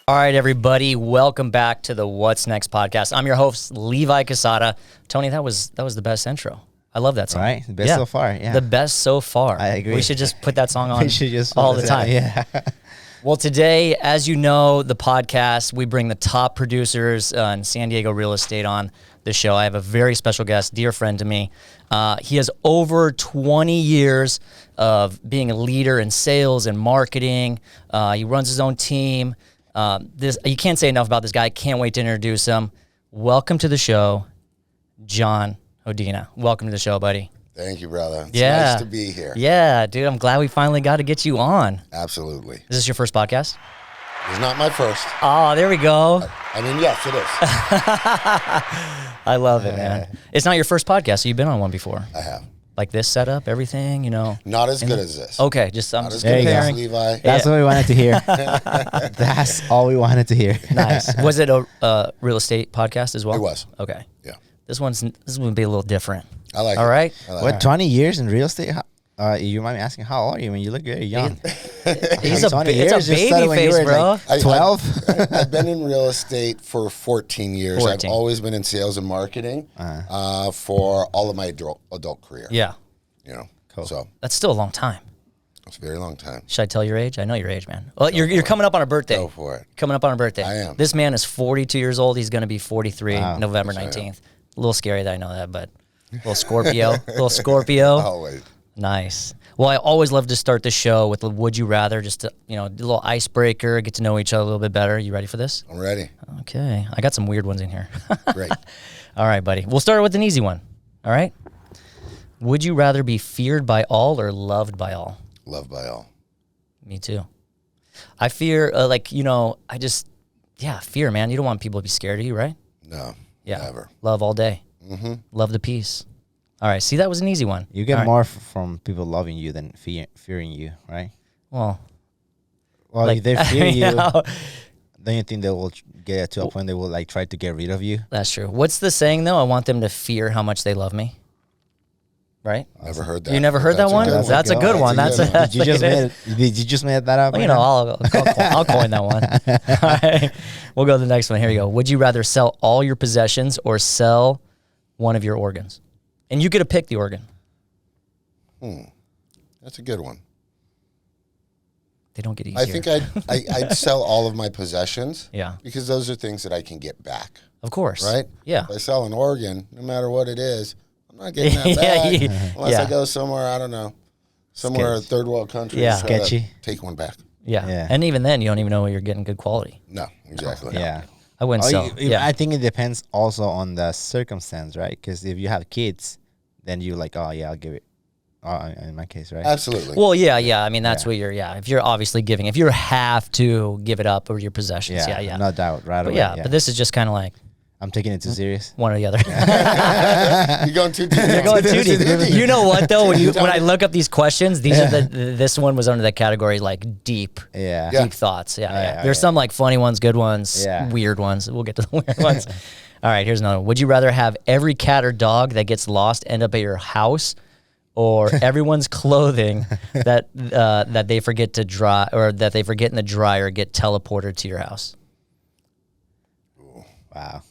All right, everybody, welcome back to the What's Next podcast. I'm your host, Levi Casada. Tony, that was the best intro. I love that song. Right? The best so far, yeah. The best so far. I agree. We should just put that song on We should just all the time. Yeah. Well, today, as you know, the podcast, we bring the top producers in San Diego real estate on the show. I have a very special guest, dear friend to me. He has over 20 years of being a leader in sales and marketing. He runs his own team. You can't say enough about this guy. I can't wait to introduce him. Welcome to the show, John Hodina. Welcome to the show, buddy. Thank you, brother. It's nice to be here. Yeah, dude. I'm glad we finally got to get you on. Absolutely. Is this your first podcast? It's not my first. Oh, there we go. I mean, yes, it is. I love it, man. It's not your first podcast, so you've been on one before. I have. Like this setup, everything, you know. Not as good as this. Okay, just Not as good as Levi. That's what we wanted to hear. That's all we wanted to hear. Nice. Was it a real estate podcast as well? It was. Okay. Yeah. This one's going to be a little different. I like it. All right. I like What, it. 20 years in real estate? You might be asking, how old are you? I mean, you look very young. It's a 20 baby years, just started when you face, were bro. like 12? I've been in real estate for 14 years. 14. I've always been in sales and marketing for all of my adult career. Yeah. You know. Cool. So That's still a long time. it's a very long time. Should I tell your age? I know your age, man. Well, you're coming up on a birthday. Go for it. Coming up on a birthday. I am. This man is 42 years old. He's going to be 43 Wow. November Yes, I am. 19th. A little scary that I know that, but a little Scorpio. Little Scorpio. Always. Nice. Well, I always love to start the show with the Would You Rather, just to, do a little icebreaker, get to know each other a little bit better. You ready for this? I'm ready. Okay. I got some weird ones in here. Great. All right, buddy. We'll start with an easy one. All right? Would you rather be feared by all or loved by all? Loved by all. Me too. I fear, fear, man. You don't want people to be scared of you, right? No. Yeah. Never. Love all day. Mm-hmm. Love the peace. All right. See, that was an easy one. You get All more from people loving you than fearing you, right? Well, Well, if they fear you, know, then you think they will get to a point they will like try to get rid of you. that's true. What's the saying, though? I want them to fear how much they love me. Right? Never heard that. You never heard that That's a one? good That's a good one. That's a good one. Did you just made that up? Well, right now? I'll coin that one. All right. We'll go to the next one. Here you go. Would you rather sell all your possessions or sell one of your organs? And you get to pick the organ. That's a good one. They don't get easier. I think I'd sell all of my possessions. Yeah. Because those are things that I can get back. Of course. Right? Yeah. If I sell an organ, no matter what it is, I'm not getting that Yeah, back. Unless I go somewhere, I don't know, somewhere Sketch. third world country. Yeah. Sketchy. Take one back. Yeah. Yeah. And even then, you don't even know you're getting good quality. No, exactly. Yeah. I wouldn't sell. I think it depends also on the circumstance, right? Because if you have kids, then you're like, oh yeah, I'll give it. In my case, right? Absolutely. Well, yeah. I mean, that's what you're, if you're obviously giving, if you have to give it up or your possessions, yeah. No doubt, right But away. but this is just kind of like I'm taking it too serious. one or the other. You're going too deep. You're going too deep. You know what though? When I look up these questions, these are this one was under that category like deep Yeah. thoughts. Yeah. yeah, There's some like funny ones, good ones, Yeah. weird ones. We'll get to the weird ones. All right, here's another one. Would you rather have every cat or dog that gets lost end up at your house, or everyone's clothing that they forget to dry or that they forget in the dryer get teleported to your house? Wow.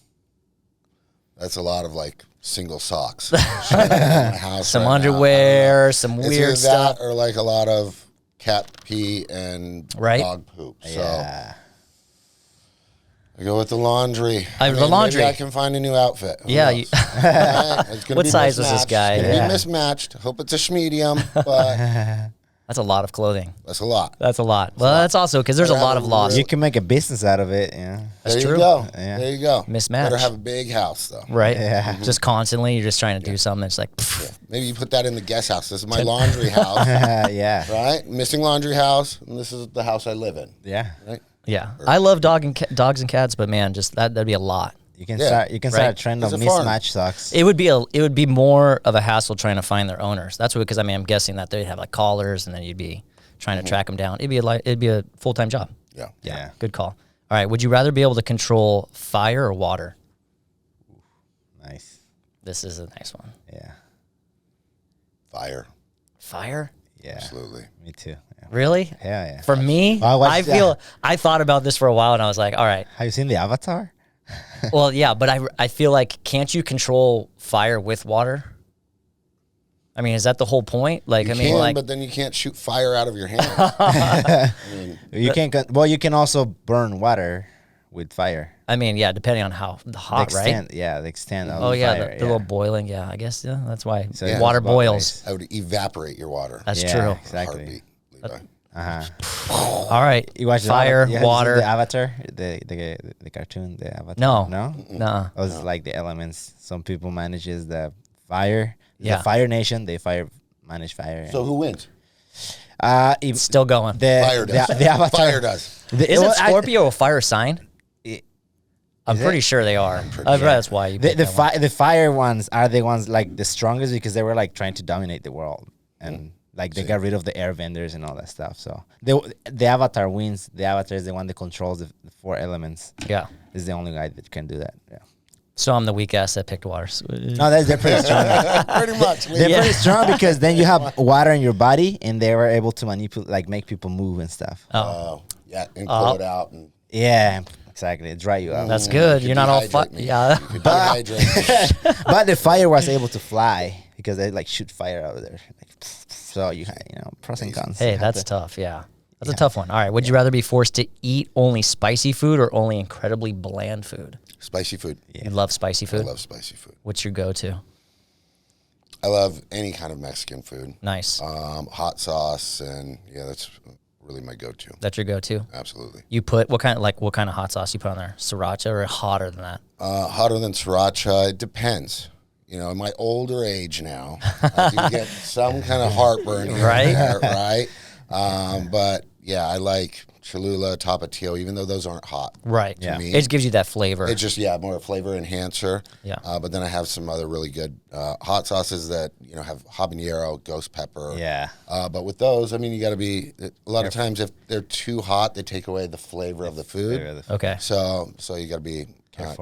That's a lot of like single socks. in my house Some right now. underwear, some It's weird either stuff. that or like a lot of cat pee and Right. dog poop. So Yeah. I go with the laundry. The laundry. Maybe I can find a new outfit. Who Yeah, knows? Right? It's gonna What be size was this mismatched. guy? It's gonna Yeah. be mismatched. Hope it's a medium, but That's a lot of clothing. that's a lot. That's a lot. Well, that's also because there's a Better lot have of a loss. You can make a business out of it. Yeah. That's there true. you go. Yeah. There you go. Mismatch. Better have a big house though. Right? Yeah. Just constantly, you're just trying to do something that's like, pfft. Maybe you put that in the guest house. This is my laundry house, Yeah. right? Missing laundry house, and this is the house I live in. Yeah. Right? Yeah. I love dogs and cats, but man, just that'd be a lot. You can Yeah. start. You can start Right. a trend It's of a farm. mismatch socks. It would be more of a hassle trying to find their owners. That's what, because I mean, I'm guessing that they'd have like collars and then you'd be trying to track them down. It'd be a full-time job. Yeah. Yeah. Good call. All right. Would you rather be able to control fire or water? Nice. This is a nice one. Yeah. Fire. Fire? Yeah. Absolutely. Me too. Yeah. Really? Yeah. For me, I watched I thought about this for a while and I was like, all right. Have you seen the Avatar? Well, yeah, but I feel like, can't you control fire with water? I mean, is that the whole point? Like, You I mean, can, like, but then you can't shoot fire out of your hand. You can. Well, you can also burn water with fire. I mean, yeah, depending on how hot, the right? extent, Yeah, the extent of Oh the yeah, fire. the little boiling. Yeah, I guess that's why So it water goes both boils. ways. I would evaporate your water. That's Yeah, true. Exactly. Heartbeat. Levi. All right, You watch fire, water. the Avatar, the cartoon, the Avatar. No. No. Nah. It was like the elements. Some people manages the fire. Yeah. The Fire Nation. They manage fire. So who wins? Still going. Fire does. The Avatar. Fire does. Isn't Scorpio a fire sign? I'm Is pretty it? sure they are. That's why you. picked that one. The fire ones are the ones like the strongest because they were like trying to dominate the world and like they got rid of the air vendors and all that stuff. So the Avatar wins. The Avatar is the one that controls the 4 elements. Yeah. Is the only guy that can do that. Yeah. So I'm the weak ass that picked water. No, they're pretty strong. Pretty much. They're pretty strong because then you have water in your body and they were able to manipulate, like make people move and stuff. Oh, yeah, and cool it out. And Yeah, exactly. It dry you out. That's good. could You're not all dehydrate me. Yeah. You could dehydrate me. But the fire was able to fly because they like shoot fire out of there. Like, so you know, pros and cons. Hey, You have that's to- tough. Yeah. That's a tough one. All right. Would you rather be forced to eat only spicy food or only incredibly bland food? Spicy food. You love spicy I food? love spicy food. What's your go-to? I love any kind of Mexican food. Nice. Hot sauce, and yeah, that's really my go-to. That's your go-to? Absolutely. You put what kind of hot sauce you put on there? Sriracha or hotter than that? Hotter than sriracha. It depends. You know, in my older age now, I do get some kind of heartburn here Right? and there, right? But yeah, I like Cholula, Tapatio, even though those aren't hot. Right. Yeah. me. It just gives you that flavor. It's just, more a flavor enhancer. Yeah. But then I have some other really good hot sauces that, have habanero, ghost pepper. Yeah. But with those, I mean, you got to be, a lot of times if they're too hot, they take away the flavor of the food. Okay. So you got to be,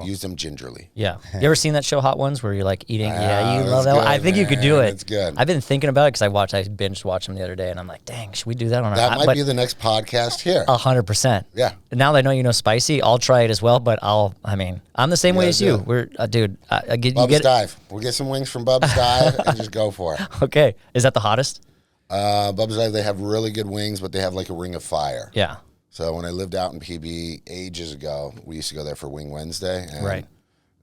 use them gingerly. Yeah. You ever seen that show Hot Ones where you're like eating? Yeah, you that's love that one. good, I think you could do man. it. It's good. I've been thinking about it because I binge watched them the other day and I'm like, dang, should we do that on our That might but be the next podcast here. 100%. Yeah. Now that I know you know spicy, I'll try it as well, but I'm the same way gotta as do you. it. We're, dude, you Bubba's get Dive. We'll get some wings from Bubba's Dive and just go for it. Okay. Is that the hottest? Bubba's Dive, they have really good wings, but they have like a ring of fire. Yeah. So when I lived out in PB ages ago, we used to go there for Wing Wednesday. And Right.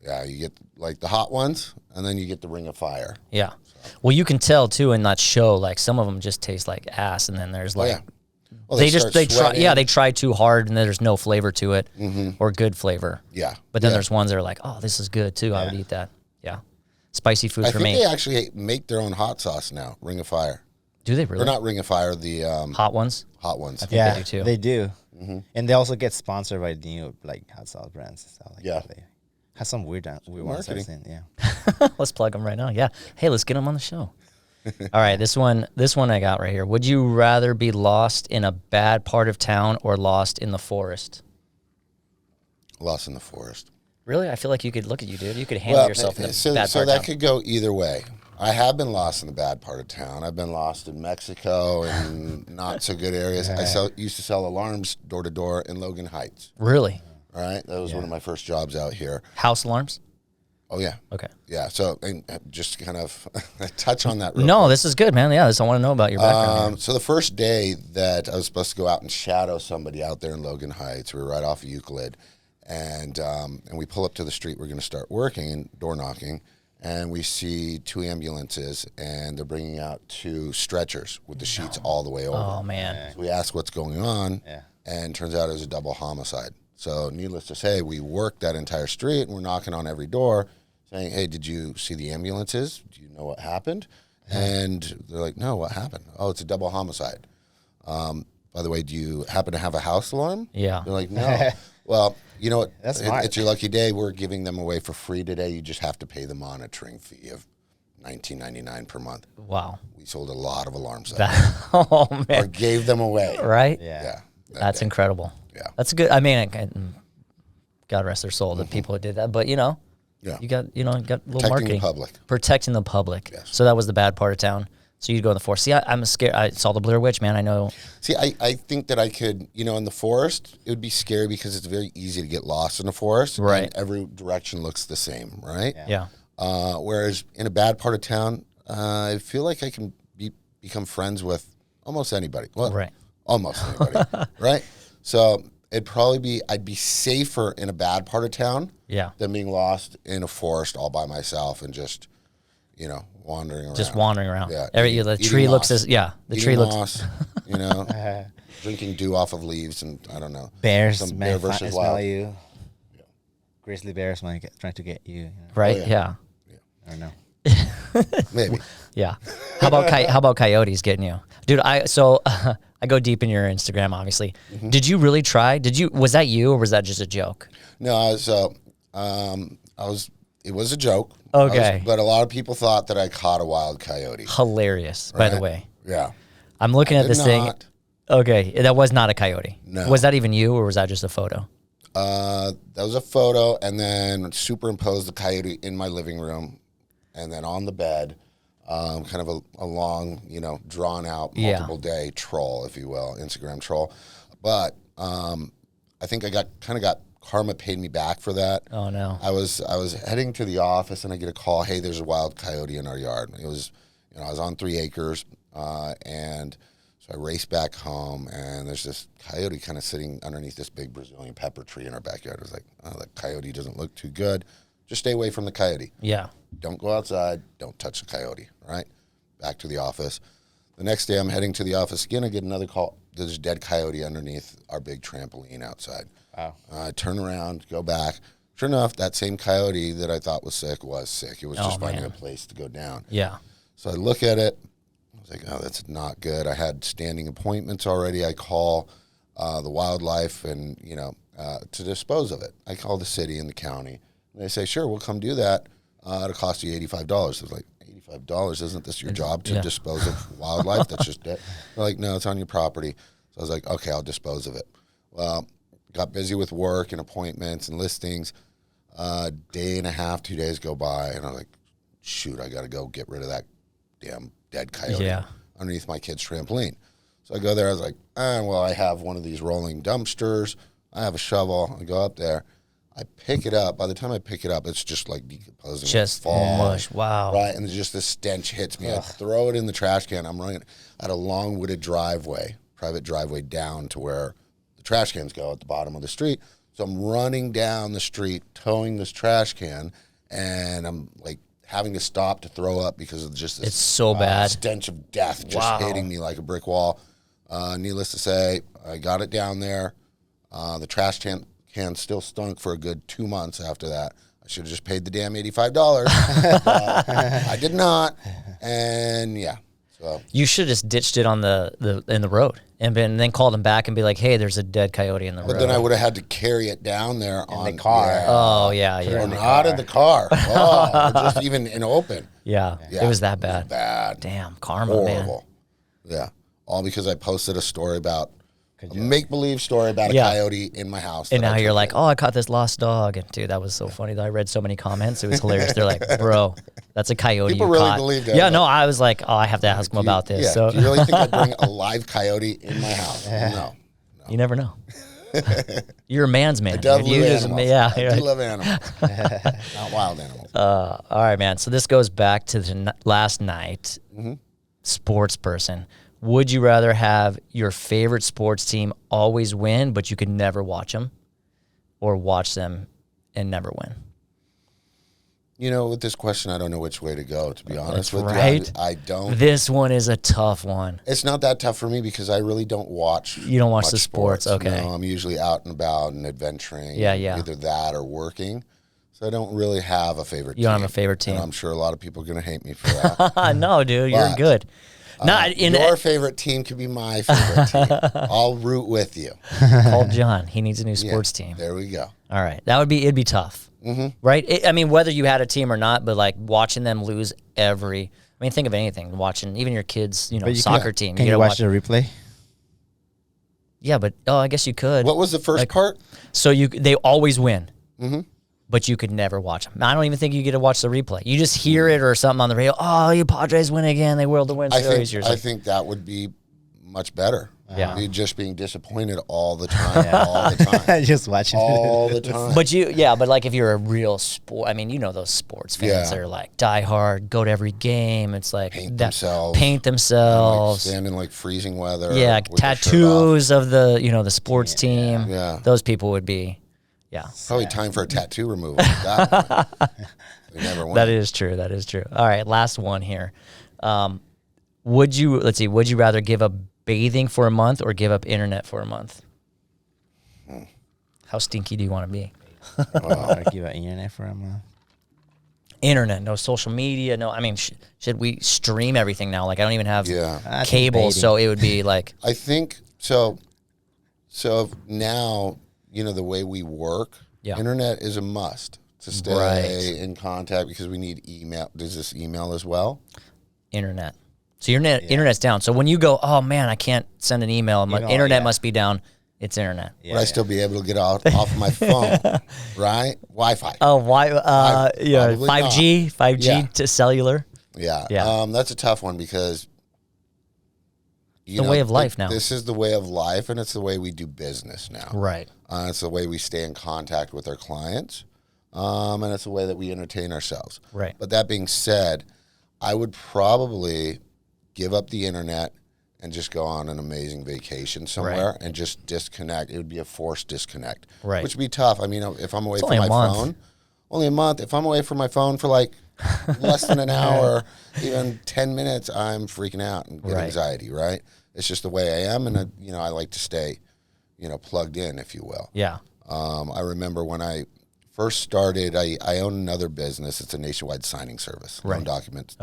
Yeah, you get like the hot ones, and then you get the ring of fire. Yeah. Well, you can tell too in that show, like some of them just taste like ass, and then there's like Well, they start try sweating. they try too hard, and then there's no flavor to it or good flavor. Yeah. But then Yeah. there's ones that are like, oh, this is good too. I would eat that. Yeah. Spicy food I for think me. they actually make their own hot sauce now, Ring of Fire. Do they Or really? not Ring of Fire, the Hot ones? hot ones. Yeah, they do too. They do. And they also get sponsored by new like hot sauce brands and stuff like Yeah. that. They have some weird ones I've Marketing. seen. Yeah. Let's plug them right now. Yeah. Hey, let's get them on the show. All right, this one I got right here. Would you rather be lost in a bad part of town or lost in the forest? Lost in the Forest. Really? I feel like you could look at you, dude. You could handle yourself in a so bad part that of town. could go either way. I have been lost in the bad part of town. I've been lost in Mexico and not so good areas. Used to sell alarms door to door in Logan Heights. Really? All right, that was one of my first jobs out here. House alarms? Oh yeah, Okay. yeah. So and just kind of touch on that. Real No, this is good, man. Yeah, I want to know about your background. So the first day that I was supposed to go out and shadow somebody out there in Logan Heights, we were right off of Euclid, and we pull up to the street. We're going to start working and door knocking, and we see 2 ambulances, and they're bringing out 2 stretchers with the sheets all the way over. Oh man. So we ask what's going on, Yeah. and turns out it was a double homicide. So needless to say, we worked that entire street, and we're knocking on every door, saying, "Hey, did you see the ambulances? Do you know what happened?" And they're like, "No, what happened? Oh, it's a double homicide. By the way, do you happen to have a house alarm?" Yeah. They're like, "No." Well, you know what? That's smart. It's your lucky day. We're giving them away for free today. You just have to pay the monitoring fee of $19.99 per month. Wow. We sold a lot of alarms. Oh Or man. gave them away. Right? Yeah. That's incredible. Yeah. That's good. I mean, God rest their soul, the people who did that. But Yeah. you got you got a little Protecting marketing. the public. Protecting the public. Yes. So that was the bad part of town. So you'd go in the forest. See, I'm scared. I saw the Blair Witch, man. I know. See, I think that I could, in the forest, it would be scary because it's very easy to get lost in the forest. Right. And every direction looks the same, right? Yeah. Whereas in a bad part of town, I feel like I can become friends with almost anybody. Well, Right. almost anybody, right? So I'd be safer in a bad part of town Yeah. than being lost in a forest all by myself and just, wandering around. Just wandering around. Yeah, The eating tree looks moss. as the Eating tree looks. moss, drinking dew off of leaves, and I don't know. Bears Some might bear versus smell wild. you. Grizzly bears might trying to get you. Right. Oh, yeah. I don't know. Maybe. Yeah. How about coyotes getting you, dude? I go deep in your Instagram, obviously. Mm-hmm. Did you really try? Was that you or was that just a joke? No, it was a joke. Okay. But a lot of people thought that I caught a wild coyote. Hilarious, by the Right? way. Yeah. I'm looking at Did this thing. not. Okay, that was not a coyote. No. Was that even you or was that just a photo? That was a photo, and then superimposed the coyote in my living room, and then on the bed, kind of a long, drawn out, Yeah. multiple day troll, if you will, Instagram troll. But I think I got karma paid me back for that. Oh no. I was heading to the office, and I get a call. Hey, there's a wild coyote in our yard. It was, I was on 3 acres, and so I raced back home, and there's this coyote kind of sitting underneath this big Brazilian pepper tree in our backyard. I was like, oh, that coyote doesn't look too good. Just stay away from the coyote. Yeah. Don't go outside. Don't touch the coyote, right? Back to the office. The next day, I'm heading to the office again. I get another call. There's a dead coyote underneath our big trampoline outside. Wow. I turn around, go back. Sure enough, that same coyote that I thought was sick was sick. It was just finding a place to go down. Yeah. So I look at it. I was like, oh, that's not good. I had standing appointments already. I call the wildlife and, to dispose of it. I call the city and the county. And they say, sure, we'll come do that. It'll cost you $85. I was like, $85? Isn't this your job to dispose of wildlife that's just dead? They're like, no, it's on your property. So I was like, okay, I'll dispose of it. Well, got busy with work and appointments and listings. Day and a half, 2 days go by, and I'm like, shoot, I got to go get rid of that damn dead coyote underneath my kid's trampoline. So I go there. I was like, well, I have one of these rolling dumpsters. I have a shovel. I go up there. I pick it up. By the time I pick it up, it's just like decomposing. Just fall, mush. Wow. right? And just this stench hits me. I throw it in the trash can. I'm running at a long wooded driveway, private driveway down to where the trash cans go at the bottom of the street. So I'm running down the street, towing this trash can, and I'm like having to stop to throw up because of just this It's so bad. stench of death just hitting me like a brick wall. Needless to say, I got it down there. The trash can still stunk for a good 2 months after that. I should have just paid the damn $85. But I did not. And yeah. So You should have just ditched it on in the road and then called him back and be like, hey, there's a dead coyote in the road. But then I would have had to carry it down there on the car. Yeah. Oh yeah. Or not in the car. Oh, or just even in open. Yeah. Yeah. It was that bad. Bad. Damn, karma, man. Horrible. Yeah. All because I posted a story about a make-believe story about a Yeah. coyote in my house. And that now I you're took like, in. oh, I caught this lost dog. And dude, that was so funny. I read so many comments. It was hilarious. They're like, bro, that's a coyote People you really caught. believed it. Yeah, no, I was like, oh, I have to ask him about this. Yeah. So Do you really think I'd bring a live coyote in my house? No. you never know. You're a man's man. I love You just- animals. yeah, I you're do like- love animals. Not wild animals. all right, man. So this goes back to the last night. Mm-hmm. Sports person. Would you rather have your favorite sports team always win, but you could never watch them, or watch them and never win? With this question, I don't know which way to go, to be honest with right. you. I don't. This one is a tough one. It's not that tough for me because I really don't watch. You don't watch much the sports, okay. No, I'm usually out and about and adventuring. Yeah. Either that or working. So I don't really have a favorite team. You don't have a favorite team. And I'm sure a lot of people are going to hate me for that. No, dude, you're But- good. Not in your favorite team could be my favorite team. I'll root with you. Call John. He needs a new sports team. There we go. All right. It'd be tough. Right? I mean, whether you had a team or not, but like watching them lose I mean, think of anything. Watching even your kids, soccer team. Can you watch the replay? Yeah, but I guess you could. What was the first part? So they always win. But you could never watch them. I don't even think you get to watch the replay. You just hear it or something on the radio. Oh, you Padres win again. They World Win Series. I think that would be much better. Yeah. You're just being disappointed all the time, all the time. Just watching all the time. But like if you're a real sport, I mean, those sports fans that are like die hard, go to every game. It's like paint themselves. Like stand in like freezing weather. Yeah, tattoos of the sports team. Yeah. Those people would be, Probably time for a tattoo removal. That never went. That is true. All right, last one here. Would you rather give up bathing for a month or give up internet for a month? How stinky do you want to be? Or give up internet for a month. Internet, no social media, no. I mean, should we stream everything now? Like, I don't even have cable, cable, so it would be like. I think so. So now, the way we work, internet is a must to stay in contact because we need email. Does this email as well? Internet. So your internet's down. So when you go, oh man, I can't send an email. My internet must be down. It's internet. Would I still be able to get off of my phone? Right? Wi-Fi. Oh, 5G to cellular. Yeah. That's a tough one because the way of life now. This is the way of life, and it's the way we do business now. Right. It's the way we stay in contact with our clients, and it's the way that we entertain ourselves. Right. But that being said, I would probably give up the internet and just go on an amazing vacation somewhere and just disconnect. It would be a forced disconnect, which would be tough. I mean, if I'm away from my phone, only a month. If I'm away from my phone for like less than an hour, even 10 minutes, I'm freaking out and get anxiety, right? It's just the way I am, and I like to stay, plugged in, if you will. Yeah. I remember when I first started, I own another business. It's a nationwide signing service, loan document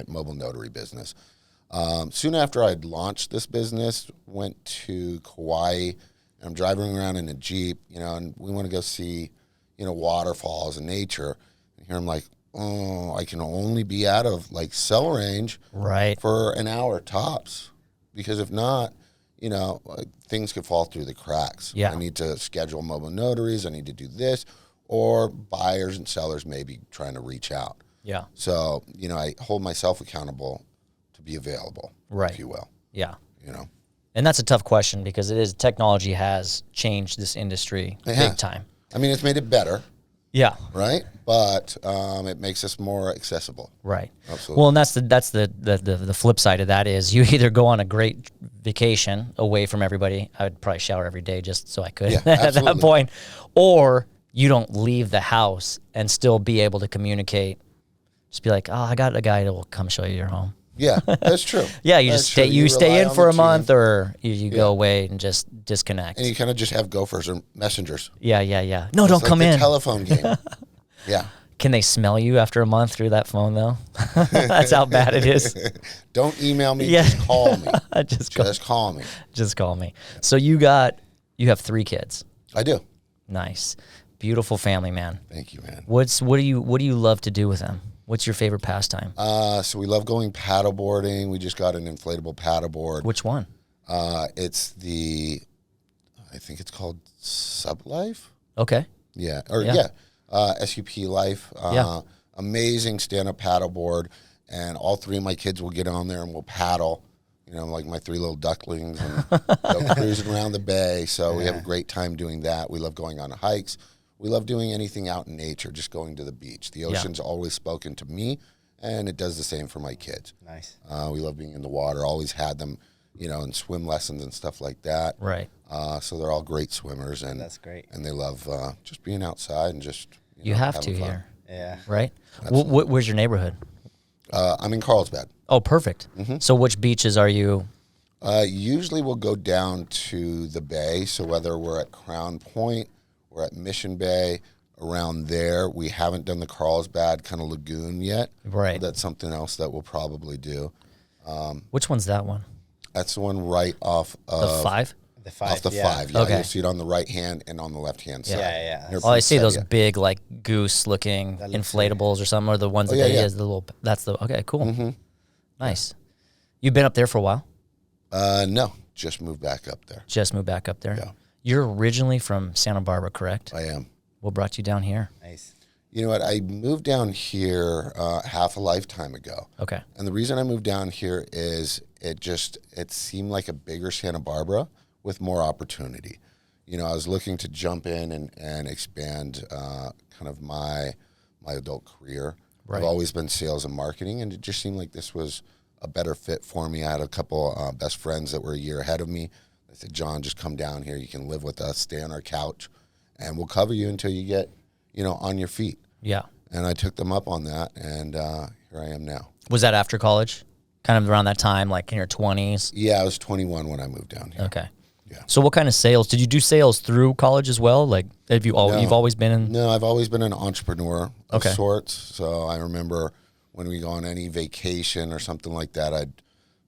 mobile notary business. Soon after I'd launched this business, went to Kauai, and I'm driving around in a Jeep, and we want to go see, waterfalls and nature. And here I'm like, oh, I can only be out of like cell range for an hour tops, because if not, things could fall through the cracks. Yeah. I need to schedule mobile notaries. I need to do this, or buyers and sellers may be trying to reach out. Yeah. So, I hold myself accountable to be available, if you will. Yeah. And that's a tough question because technology has changed this industry big time. I mean, it's made it better. Yeah. Right. But it makes us more accessible. Right. Absolutely. Well, and that's the flip side of that is you either go on a great vacation away from everybody. I would probably shower every day just so I could at that point, or you don't leave the house and still be able to communicate. Just be like, oh, I got a guy that will come show you your home. Yeah, that's true. You just stay. You stay in for a month, or you go away and just disconnect. And you kind of just have gophers or messengers. Yeah. No, don't come in. Telephone game. Yeah. Can they smell you after a month through that phone though? That's how bad it is. Don't email me. Just call me. Just call me. Just call me. So you have 3 kids. I do. Nice, beautiful family, man. Thank you, man. What do you love to do with them? What's your favorite pastime? So we love going paddleboarding. We just got an inflatable paddleboard. Which one? It's I think it's called Sub Life. Okay. Yeah. SUP Life. Amazing stand-up paddleboard. And all 3 of my kids will get on there and we'll paddle, like my 3 little ducklings, and go cruising around the bay. So we have a great time doing that. We love going on hikes. We love doing anything out in nature, just going to the beach. The ocean's always spoken to me, and it does the same for my kids. Nice. We love being in the water. Always had them, in swim lessons and stuff like that. Right. So they're all great swimmers, and that's great. And they love just being outside and just you have to fun. here. Yeah. Right. Where's your neighborhood? I'm in Carlsbad. Oh, perfect. Mm-hmm. So which beaches are you? Usually we'll go down to the bay. So whether we're at Crown Point, we're at Mission Bay, around there. We haven't done the Carlsbad kind of lagoon yet. Right. That's something else that we'll probably do. Which one's that one? That's the one right off of The 5? The 5. Off the yeah. 5. Yeah, Okay. you'll see it on the right hand and on the left hand side. Yeah. They're Oh, I see preset, those yeah. big, like, goose-looking looks inflatables or something, or the ones that yeah, they yeah. use, the little, that's the, okay, cool. Nice. You've been up there for a while? No, just moved back up there. Just moved back up there? Yeah. You're originally from Santa Barbara, correct? I am. What brought you down here? Nice. You know what? I moved down here half a lifetime ago. Okay. And the reason I moved down here is it seemed like a bigger Santa Barbara with more opportunity. You know, I was looking to jump in and expand kind of my adult career. Right. I've always been sales and marketing, and it just seemed like this was a better fit for me. I had a couple best friends that were a year ahead of me. I said, John, just come down here. You can live with us, stay on our couch, and we'll cover you until you get, you know, on your feet. Yeah. And I took them up on that, and here I am now. Was that after college? Kind of around that time, like in your 20s? Yeah, I was 21 when I moved down here. Okay. Yeah. So what kind of sales? Did you do sales through college as well? Like, have you No. you've always been in? No, I've always been an entrepreneur of Okay. sorts. So I remember when we go on any vacation or something like that,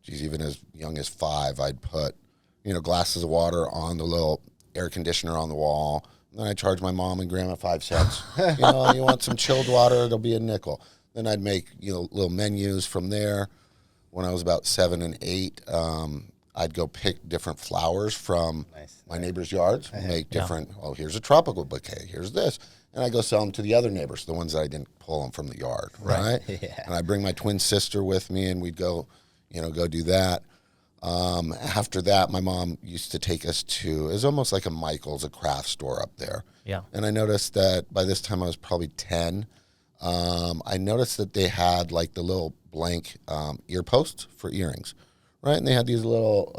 even as young as 5, I'd put, you know, glasses of water on the little air conditioner on the wall. And then I'd charge my mom and grandma 5 cents. You know, you want some chilled water, it'll be a nickel. Then I'd make, you know, little menus from there. When I was about 7 and 8, I'd go pick different flowers from my neighbors' yards, make different, oh, here's a tropical bouquet, here's this. And I go sell them to the other neighbors, the ones that I didn't pull them from the yard, right? Yeah. And I bring my twin sister with me, and we'd go, you know, go do that. After that, my mom used to take us to, it was almost like a Michael's, a craft store up there. Yeah. And I noticed that by this time I was probably 10. I noticed that they had like the little blank ear posts for earrings, right? And they had these little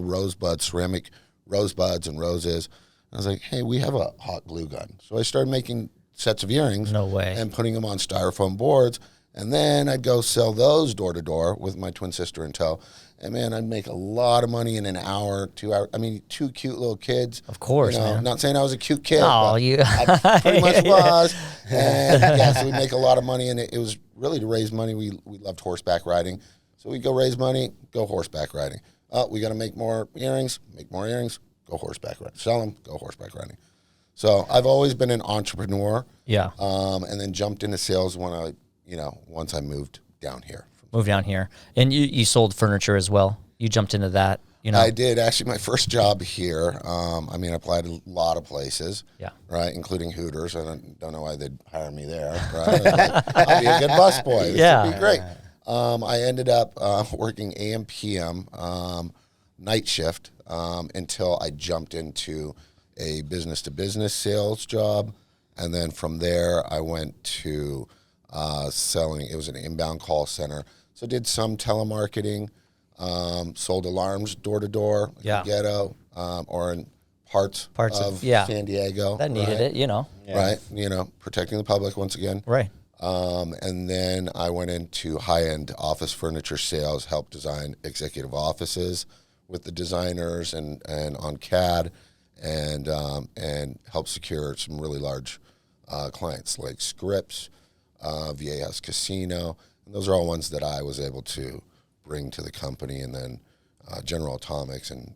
rosebuds, ceramic rosebuds and roses. I was like, hey, we have a hot glue gun. So I started making sets of earrings. No way. And putting them on styrofoam boards. And then I'd go sell those door to door with my twin sister in tow. And man, I'd make a lot of money in an hour, 2 hours. I mean, 2 cute little kids. Of course, you know, man. Not saying I was a cute kid. Oh, but you. I pretty much was. And yeah, so we'd make a lot of money. And it was really to raise money. We loved horseback riding. So we'd go raise money, go horseback riding. Oh, we got to make more earrings, go horseback riding. Sell them, go horseback riding. So I've always been an entrepreneur. Yeah. And then jumped into sales when once I moved down here. Moved down here. And you sold furniture as well. You jumped into that, you know? I did. Actually, my first job here, I applied to a lot of places. Yeah. Right, including Hooters. I don't know why they'd hire me there. Right? I'll be a good busboy. This would be great. I ended up working AM, PM, night shift until I jumped into a business-to-business sales job. And then from there, I went to selling. It was an inbound call center. So did some telemarketing, sold alarms door to door, Yeah. ghetto, or in parts of yeah. San Diego. That needed it, you know? Right, protecting the public once again. Right. And then I went into high-end office furniture sales, helped design executive offices with the designers and on CAD, and helped secure some really large clients like Scripps, Viejas Casino. And those are all ones that I was able to bring to the company, and then General Atomics and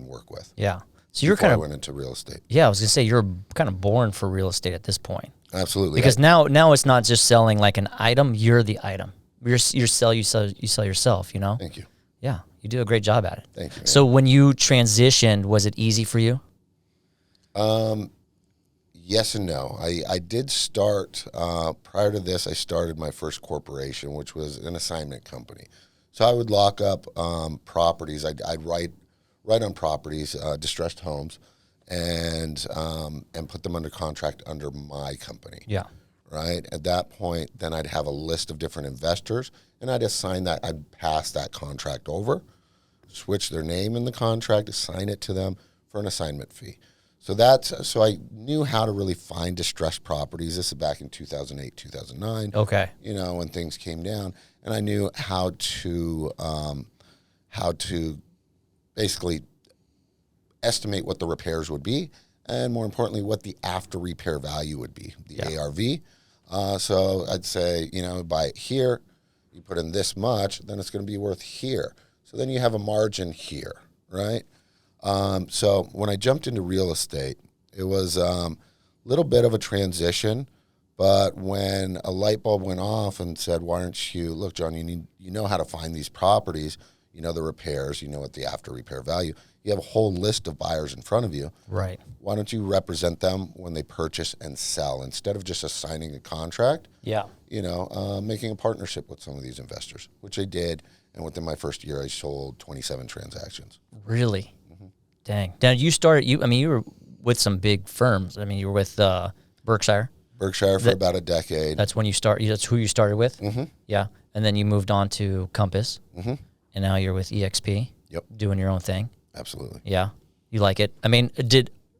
work with. Yeah. So you're Before kind I of, went into real estate. yeah, I was going to say you're kind of born for real estate at this point. Absolutely. Because now it's not just selling like an item, you're the item. You sell yourself, you know? Thank you. Yeah, you do a great job at it. Thank you, man. So when you transitioned, was it easy for you? Yes and no. I did start, prior to this, I started my first corporation, which was an assignment company. So I would lock up properties. I'd write on properties, distressed homes, and put them under contract under my company. Yeah. Right? At that point, then I'd have a list of different investors, and I'd pass that contract over, switch their name in the contract, assign it to them for an assignment fee. So I knew how to really find distressed properties. This is back in 2008, 2009. Okay. When things came down, and I knew how to basically estimate what the repairs would be, and more importantly, what the after repair value would be, the ARV. So I'd say, buy it here, You put in this much, then it's going to be worth here. So then you have a margin here, right? So when I jumped into real estate, it was a little bit of a transition. But when a light bulb went off and said, why aren't you, look, John, you know how to find these properties, you know the repairs, you know what the after repair value, you have a whole list of buyers in front of you. Right. Why don't you represent them when they purchase and sell instead of just assigning a contract? Yeah. You know, making a partnership with some of these investors, which I did. And within my first year, I sold 27 transactions. Really? Dang. Now you were with some big firms. I mean, you were with Berkshire. Berkshire for about a decade. That's when that's who you started with? Mm-hmm. Yeah. And then you moved on to Compass. Mm-hmm. And now you're with EXP. Yep. Doing your own thing. Absolutely. Yeah. You like it? I mean,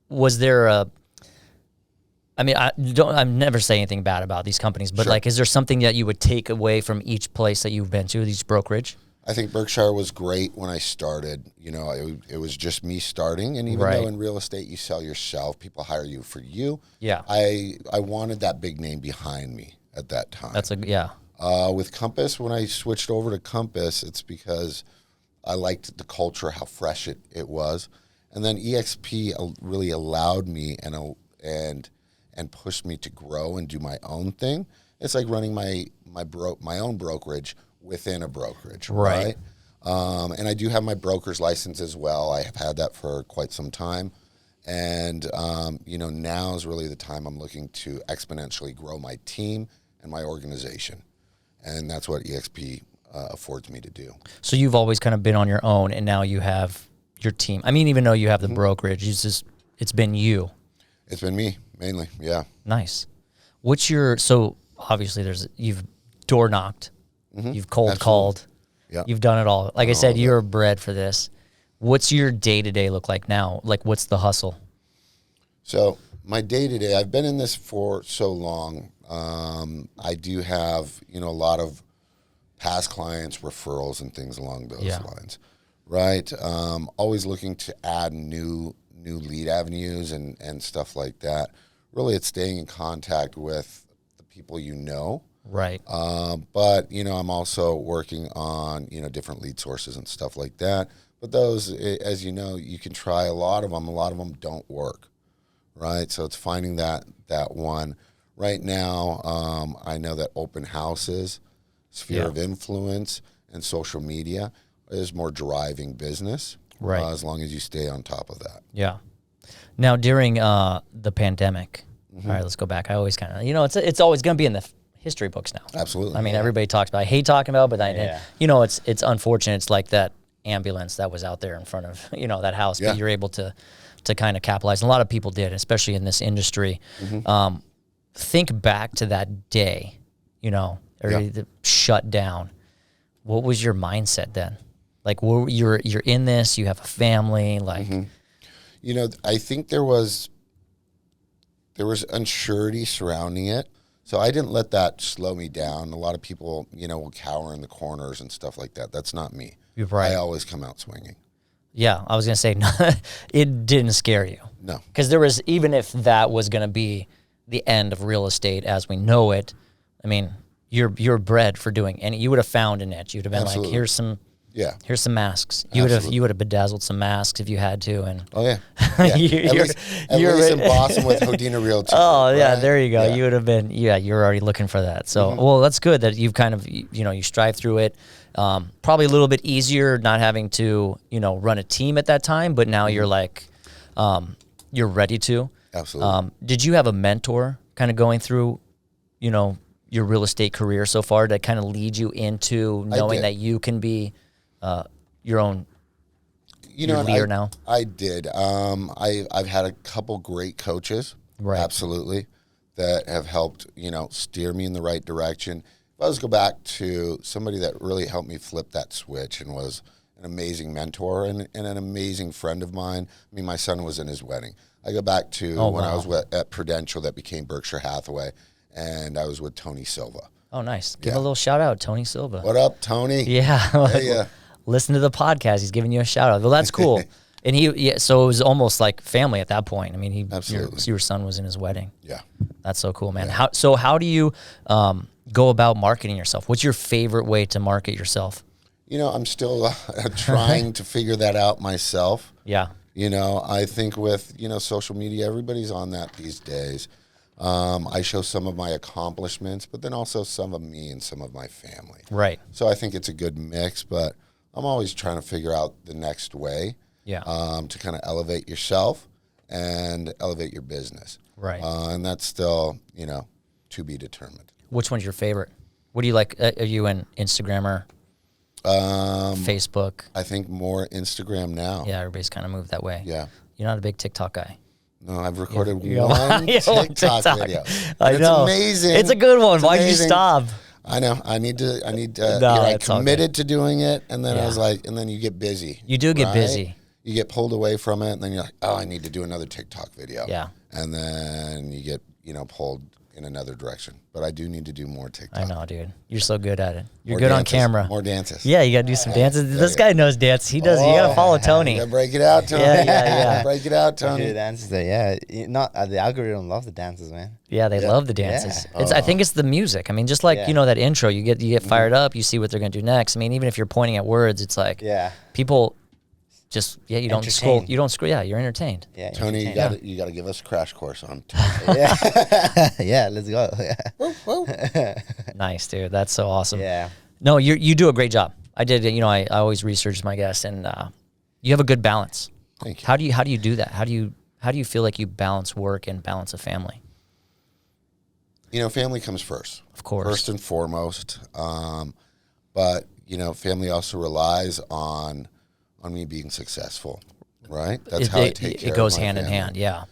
was there I'm never say anything bad about these companies, but Sure. is there something that you would take away from each place that you've been to, each brokerage? I think Berkshire was great when I started. You know, it was just me starting. And even Right. though in real estate you sell yourself, people hire you for you. Yeah. I wanted that big name behind me at that time. Yeah. With Compass, when I switched over to Compass, it's because I liked the culture, how fresh it was. And then EXP really allowed me and pushed me to grow and do my own thing. It's like running my own brokerage within a brokerage, right? And I do have my broker's license as well. I have had that for quite some time. And, now is really the time I'm looking to exponentially grow my team and my organization. And that's what EXP affords me to do. So you've always kind of been on your own, and now you have your team. I mean, even though you have the brokerage, it's been you. It's been me, mainly, yeah. Nice. So obviously you've door knocked, you've cold called, Yep. you've done it all. Like I said, you're bred for this. What's your day-to-day look like now? Like, what's the hustle? So my day-to-day, I've been in this for so long. I do have, a lot of past clients, referrals, and things along those lines, right? Always looking to add new lead avenues and stuff like that. Really, it's staying in contact with the people you know. Right. But, I'm also working on, different lead sources and stuff like that. But those, as you know, you can try a lot of them. A lot of them don't work, right? So it's finding that one. Right now, I know that open houses, sphere of influence, and social media is more driving business. Right. As long as you stay on top of that. Yeah. Now, during the pandemic, all right, let's go back. I always kind of, it's always going to be in the history books now. Absolutely. I mean, everybody talks about it. I hate talking about it, but it's unfortunate. It's like that ambulance that was out there in front of, that house, but you're able to kind of capitalize. And a lot of people did, especially in this industry. Think back to that day, everybody shut down. What was your mindset then? Like, you're in this, you have a family, like... I think there was unsurety surrounding it. So I didn't let that slow me down. A lot of people, will cower in the corners and stuff like that. That's not me. You're right. I always come out swinging. Yeah, I was going to say, it didn't scare you. No. Because there was, even if that was going to be the end of real estate as we know it, I mean, you're bred for doing any. You would have found a niche. You'd have been Absolutely. like, here's some masks. You would have bedazzled some masks if you had to. And oh yeah, at least in Boston with Hodina Realty. Oh yeah, right? there you go. Yeah. You would have been. Yeah, you're already looking for that. So well, that's good that you've kind of you strive through it. Probably a little bit easier not having to run a team at that time, but now you're like you're ready to. Absolutely. Did you have a mentor kind of going through your real estate career so far to kind of lead you into knowing that you can be your own leader now? I did. I've had a couple great coaches, right? Absolutely, that have helped steer me in the right direction. If I was to go back to somebody that really helped me flip that switch and was an amazing mentor and an amazing friend of mine. I mean, my son was in his wedding. I go back to when I was at Prudential that became Berkshire Hathaway, and I was with Tony Silva. Oh, nice. Give a little shout out, Tony Silva. What up, Tony? Yeah. Hey, listen to the podcast. He's giving you a shout out. Well, that's cool. And so it was almost like family at that point. I mean, absolutely. Your son was in his wedding. Yeah. That's so cool, man. Yeah. How do you, go about marketing yourself? What's your favorite way to market yourself? You know, I'm still trying to figure that out myself. Yeah. You know, I think with, you know, social media, everybody's on that these days. I show some of my accomplishments, but then also some of me and some of my family. Right. So I think it's a good mix, but I'm always trying to figure out the next way Yeah. to kind of elevate yourself and elevate your business. Right. And that's still, you know, to be determined. Which one's your favorite? What do you like? Are you an Instagrammer? Facebook? I think more Instagram now. Yeah, everybody's kind of moved that way. Yeah. You're not a big TikTok guy. No, I've recorded Yeah. one Yeah, one TikTok TikTok. video. I And know. It's amazing. It's a good one. It's Why'd you amazing. stop? I know. I need to. No, you know, I it's all committed to doing it, and then I Yeah. was like, and then you get busy. You do get right? busy. You get pulled away from it, and then you're like, oh, I need to do another TikTok video. Yeah. And then you get, you know, pulled in another direction. But I do need to do more TikTok. I know, dude. You're so good at it. You're More good on dances. camera. More dances. Yeah, you got to do some dances. Yeah, This yeah. guy knows dance. He does. You got to follow Tony. You gotta break it out, Tony. Yeah. Break it out, Do the Tony. dances there, yeah. Not the algorithm loves the dances, man. Yeah, they Yeah. love the dances. Yeah. It's. I think it's the music. I mean, just like Yeah. you know that intro, you get fired up. You see what they're gonna do next. I mean, even if you're pointing at words, it's like Yeah, people just you don't scroll. Entertained. You don't scroll. Yeah, you're entertained. yeah. Tony, you entertaining. gotta you gotta give us a crash course on. Yeah, yeah. Let's go. Yeah, Nice, dude. That's so awesome. yeah. No, you do a great job. I did. You know, I always research my guests, and you have a good balance. Thank you. How do you do that? How do you feel like you balance work and balance a family? You know, family comes first. Of course. First and foremost. But, you know, family also relies on me being successful, right? That's how I take care it goes of my hand in family. hand. Yeah.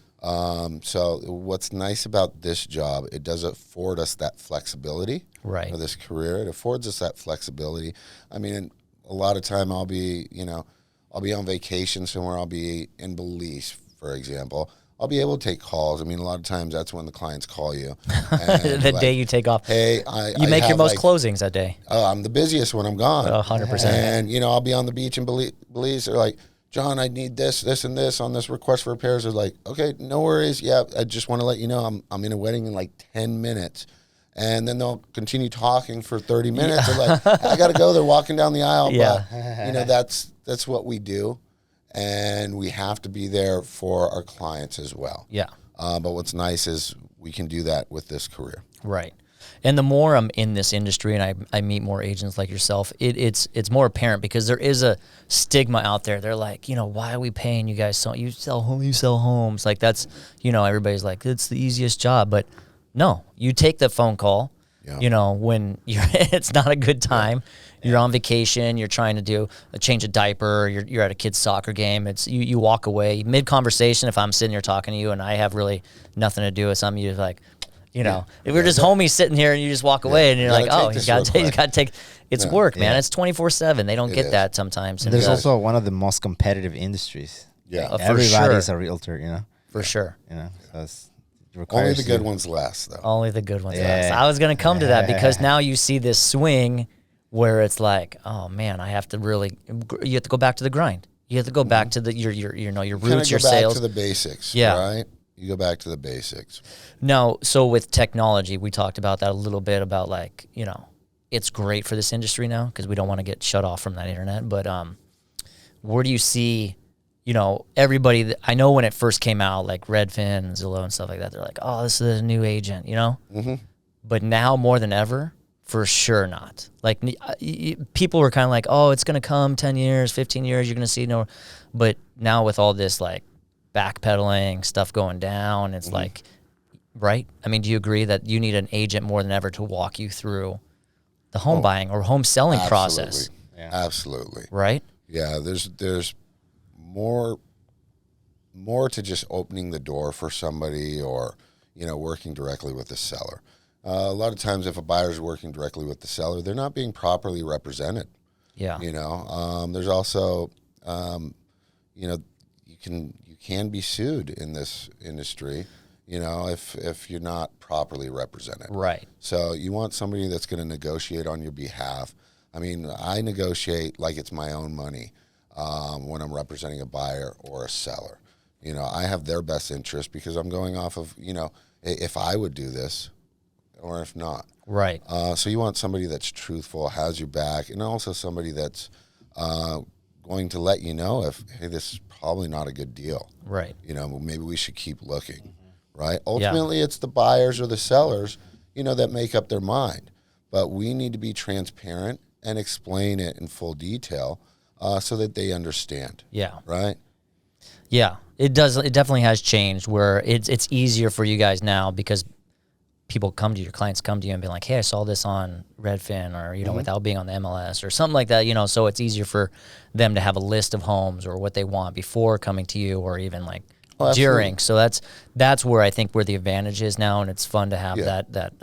So what's nice about this job, it does afford us that flexibility. Right. For this career, it affords us that flexibility. I mean, a lot of time I'll be on vacation somewhere. I'll be in Belize, for example. I'll be able to take calls. I mean, a lot of times that's when the clients call you. And The like, day you take off. hey, You make your have, most like, closings that day. Oh, I'm the busiest when I'm gone. 100%. And, you know, I'll be on the beach in Belize. They're like, John, I need this, this, and this on this request for repairs. They're like, okay, no worries. Yeah, I just want to let you know I'm in a wedding in like 10 minutes. And then they'll continue talking for 30 minutes. They're like, I got to go. They're walking down the aisle. Yeah. But, you know, that's what we do. And we have to be there for our clients as well. Yeah. But what's nice is we can do that with this career. Right. And the more I'm in this industry and I meet more agents like yourself, it's more apparent because there is a stigma out there. They're like, you know, why are we paying you guys so? You sell homes. Like that's, you know, everybody's like, it's the easiest job. But no, you take the phone call, Yeah. you know, when it's not a good time. You're on vacation. You're trying to do a change of diaper. You're at a kid's soccer game. It's you walk away mid conversation. If I'm sitting here talking to you and I have really nothing to do with something, you're like, you know, if we're just homies sitting here and you just walk away and you're like, Gotta oh, take you this got real to quick. take. It's Yeah. work, man. Yeah. It's 24/7. They don't It get is. that sometimes. And There's Yeah. also one of the most competitive industries. Yeah. For Everybody's sure. a realtor, you know. for sure. You know, so it Only requires the good you- ones last, though. Only the good ones. Yeah. last. I was going to come to that because now you see this swing where it's like, oh man, I have to really. You have to go back to the grind. You have to go back to the your Kinda roots, your go back sales. to the basics, Yeah. right? You go back to the basics. No, so with technology, we talked about that a little bit about like, you know, it's great for this industry now because we don't want to get shut off from that internet. But where do you see, you know, everybody, I know when it first came out, like Redfin and Zillow and stuff like that, they're like, oh, this is a new agent, you know? Mm-hmm. But now more than ever, for sure not. Like people were kind of like, oh, it's going to come 10 years, 15 years, you're going to see no. But now with all this like backpedaling, stuff going down, it's like, right? I mean, do you agree that you need an agent more than ever to walk you through the home buying or home selling process, Yeah. Absolutely. right? Yeah, there's more to just opening the door for somebody or, you know, working directly with the seller. A lot of times if a buyer's working directly with the seller, they're not being properly represented. Yeah. You know, there's also, you know, you can be sued in this industry, you know, if you're not properly represented. Right. So you want somebody that's going to negotiate on your behalf. I mean, I negotiate like it's my own money when I'm representing a buyer or a seller. You know, I have their best interest because I'm going off of, you know, if I would do this, or if not. Right. So you want somebody that's truthful, has your back, and also somebody that's going to let you know if, hey, this is probably not a good deal. Right. You know, maybe we should keep looking, right? Ultimately, it's the buyers or the sellers, you know, that make up their mind. But we need to be transparent and explain it in full detail so that they understand. Yeah. Right? Yeah. It does. It definitely has changed where it's easier for you guys now because people come to your clients come to you and be like, hey, I saw this on Redfin or, you know, without being on the MLS or something like that, you know, so it's easier for them to have a list of homes or what they want before coming to you or even like during. So that's where I think where the advantage is now. And it's fun to have that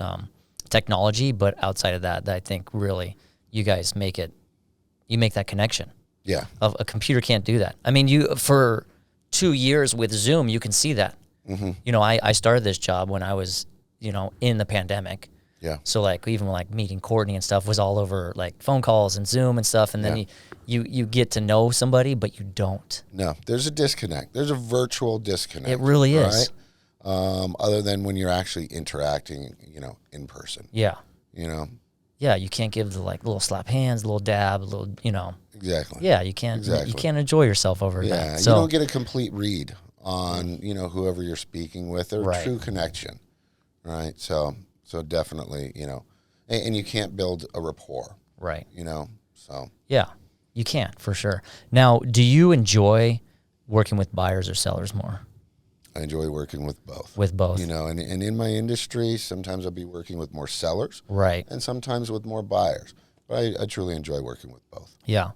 technology, but outside of that, I think really you guys make that connection. Yeah. A computer can't do that. I mean, for 2 years with Zoom, you can see that. You know, I started this job when I was, you know, in the pandemic. Yeah. So like even like meeting Courtney and stuff was all over like phone calls and Zoom and stuff. And then you get to know somebody, but you don't. No, there's a disconnect. There's a virtual disconnect. It really is. Right? Other than when you're actually interacting, you know, in person. Yeah. You know? Yeah, you can't give the like little slap hands, little dab, little, you know. Exactly. Yeah, you can't. Exactly. You can't enjoy yourself over that. Yeah, So you don't get a complete read on, you know, whoever you're speaking with or true connection. Right? So definitely, you know, and you can't build a rapport. Right. You know, so. Yeah, you can't for sure. Now, do you enjoy working with buyers or sellers more? I enjoy working with both. With both. You know, and in my industry, sometimes I'll be working with more sellers. Right. And sometimes with more buyers. But I truly enjoy working with both. Yeah.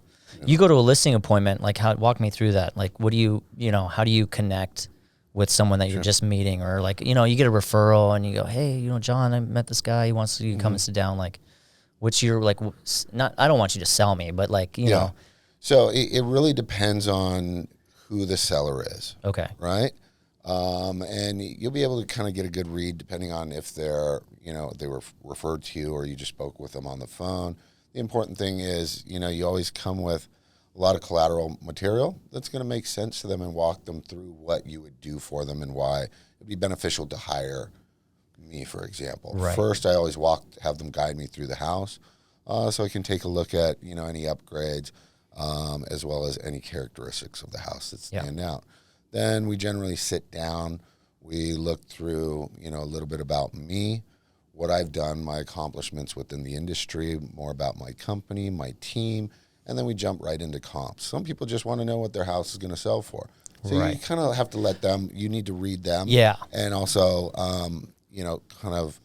You go to a listing appointment, like walk me through that. Like what do you know, how do you connect with someone that you're just meeting or like, you know, you get a referral and you go, hey, you know, John, I met this guy. He wants you to come and sit down. Like what's your, like, I don't want you to sell me, but like, you know. So it really depends on who the seller is. Okay. Right. And you'll be able to kind of get a good read depending on if they're, you know, they were referred to you or you just spoke with them on the phone. The important thing is, you know, you always come with a lot of collateral material that's going to make sense to them and walk them through what you would do for them and why it'd be beneficial to hire me, for example. Right. First, I always have them guide me through the house so I can take a look at, you know, any upgrades as well as any characteristics of the house that stand out. Then we generally sit down, we look through, you know, a little bit about me, what I've done, my accomplishments within the industry, more about my company, my team, and then we jump right into comps. Some people just want to know what their house is going to sell for. So you kind of have to let them, you need to read them. Yeah. And also, you know, kind of,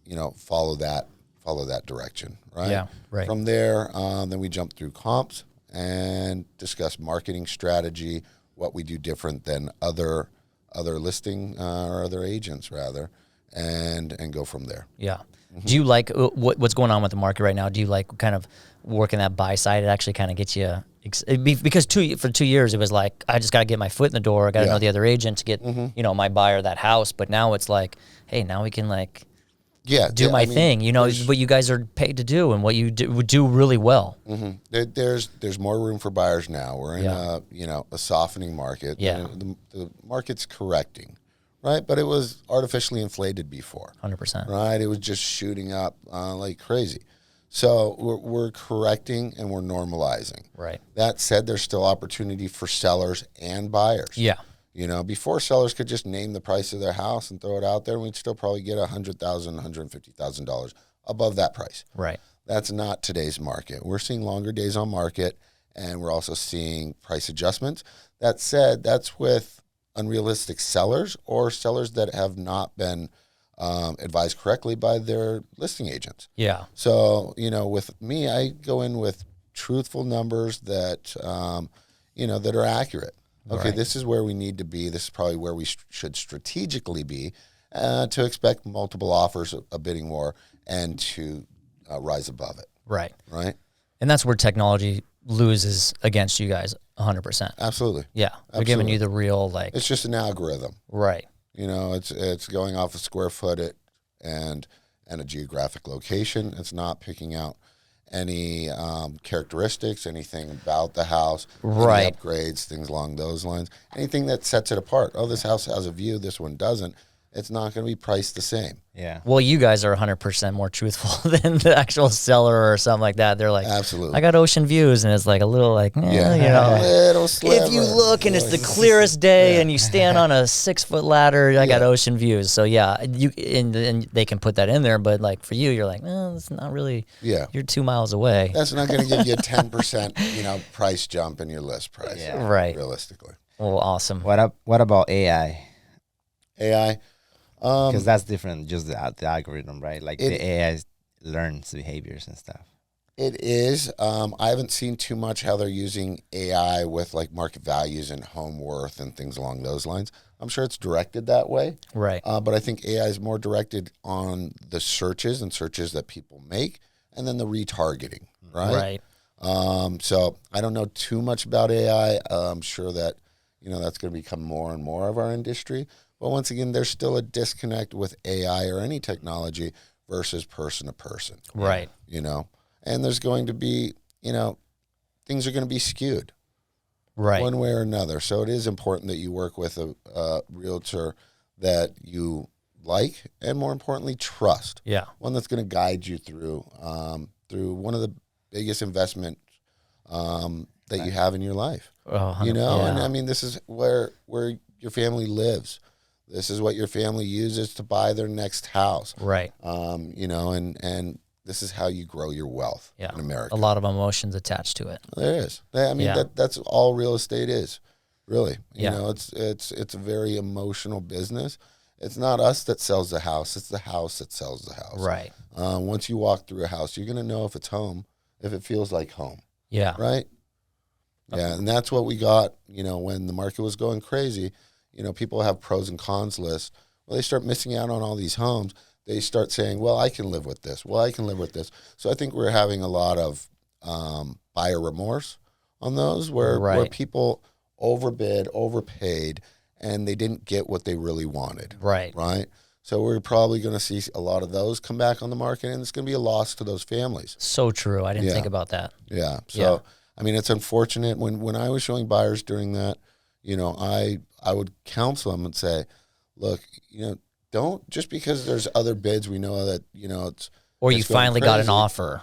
you know, follow that direction, right? Yeah, right. From there, then we jump through comps and discuss marketing strategy, what we do different than other listing or other agents rather, and go from there. Yeah. Do you like what's going on with the market right now? Do you like kind of working that buy side? It actually kind of gets you because for 2 years it was like I just got to get my foot in the door. I got to know the other agent to get you know my buyer that house. But now it's like, hey, now we can like do my thing. You know what you guys are paid to do and what you do really well. There's more room for buyers now. We're in a softening market. Yeah. The market's correcting. Right, but it was artificially inflated before. 100%. Right, it was just shooting up like crazy. So we're correcting and we're normalizing. Right. That said, there's still opportunity for sellers and buyers. Yeah. You know, before sellers could just name the price of their house and throw it out there, and we'd still probably get $100,000, $150,000 above that price. Right. That's not today's market. We're seeing longer days on market, and we're also seeing price adjustments. That said, that's with unrealistic sellers or sellers that have not been advised correctly by their listing agents. Yeah. So, you know, with me, I go in with truthful numbers that, you know, that are accurate. Okay, this is where we need to be. This is probably where we should strategically be to expect multiple offers, a bidding war, and to rise above it. Right. Right. And that's where technology loses against you guys 100%. Absolutely. Yeah. They're giving you the real, like. It's just an algorithm. Right. You know, it's going off a square foot and a geographic location. It's not picking out any characteristics, anything about the house, right? Any upgrades, things along those lines. Anything that sets it apart. Oh, this house has a view, this one doesn't. it's not going to be priced the same. Yeah. Well, you guys are 100% more truthful than the actual seller or something like that. They're like, Absolutely. I got ocean views, and it's like a little like, Yeah. you know. Little sliver. If you look and it's the clearest day and you stand on a 6-foot ladder, I got ocean views. So yeah, and they can put that in there, but like for you, you're like, no, it's not really. Yeah. You're 2 miles away. That's not going to give you a 10%, price jump in your list price. Yeah. Right. Realistically. Well, awesome. What about AI? AI. Because that's different, just the algorithm, right? Like the AI learns behaviors and stuff. It is. I haven't seen too much how they're using AI with like market values and home worth and things along those lines. I'm sure it's directed that way. Right. But I think AI is more directed on the searches that people make and then the retargeting, right? Right. So I don't know too much about AI. I'm sure that, that's going to become more and more of our industry. But once again, there's still a disconnect with AI or any technology versus person to person. Right. And there's going to be, things are going to be skewed. Right. One way or another. So it is important that you work with a realtor that you like and more importantly, trust. Yeah. One that's going to guide you through one of the biggest investments that you have in your life. Oh, And yeah. I mean, this is where your family lives. This is what your family uses to buy their next house. Right. And this is how you grow your wealth in America. A lot of emotions attached to it. There is. I mean, that's all real estate is, really. It's a very emotional business. It's not us that sells the house. It's the house that sells the house. Right. Once you walk through a house, you're going to know if it's home, if it feels like home. Yeah. Right? Yeah, and that's what we got, when the market was going crazy. People have pros and cons lists. Well, they start missing out on all these homes. They start saying, well, I can live with this. Well, I can live with this. So I think we're having a lot of buyer remorse on those where people overbid, overpaid, and they didn't get what they really wanted. Right. Right? So we're probably going to see a lot of those come back on the market, and it's going to be a loss to those families. So true. I didn't think about that. Yeah. So, I mean, it's unfortunate. When I was showing buyers during that, I would counsel them and say, look, don't, just because there's other bids, we know that, it's. Or you it's going finally got an crazy. offer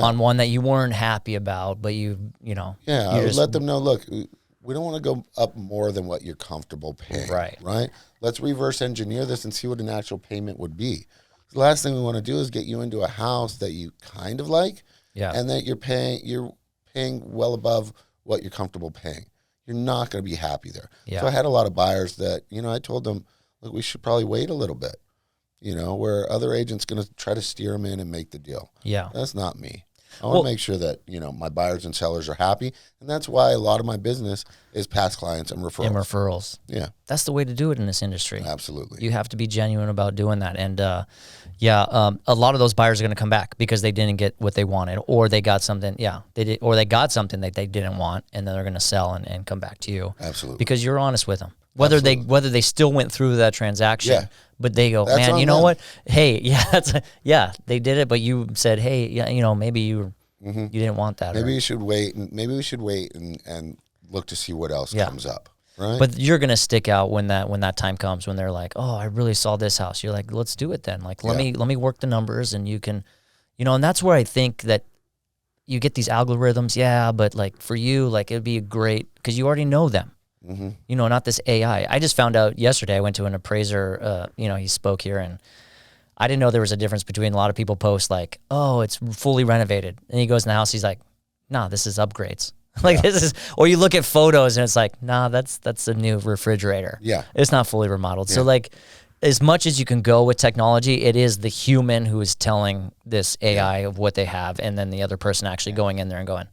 on one that you weren't happy about, but Yeah. I would let them know, look, we don't want to go up more than what you're comfortable paying. Right. Let's reverse engineer this and see what an actual payment would be. The last thing we want to do is get you into a house that you kind of like, and that you're paying well above what you're comfortable paying. You're not going to be happy there. Yeah. So I had a lot of buyers that, I told them, look, we should probably wait a little bit, where other agents going to try to steer them in and make the deal. Yeah. That's not me. I want to make sure that, my buyers and sellers are happy. And that's why a lot of my business is past clients and referrals. Yeah. That's the way to do it in this industry. Absolutely. You have to be genuine about doing that. And a lot of those buyers are going to come back because they didn't get what they wanted, or they got something. Yeah, they did, or they got something that they didn't want, and then they're going to sell and come back to you. Absolutely. Because you're honest with them. Whether they still went through that transaction, but they go, That's man, you know them. what? Hey, they did it, but you said, hey, maybe you didn't want that. Maybe we should wait, and look to see what else comes up. Right. But you're gonna stick out when that time comes, when they're like, oh, I really saw this house. You're like, let's do it then. Like, let me work the numbers, and you can, and that's where I think that you get these algorithms. Yeah, but like for you, like it'd be great because you already know them. Mm-hmm. Not this AI. I just found out yesterday. I went to an appraiser. He spoke here, and I didn't know there was a difference between a lot of people post like, oh, it's fully renovated, and he goes in the house. He's like, nah, this is upgrades. Like this is, or you look at photos and it's like, nah, that's a new refrigerator. Yeah. It's not fully remodeled. Yeah. So like, as much as you can go with technology, it is the human who is telling this AI of what they have, and then the other person actually going in there and going,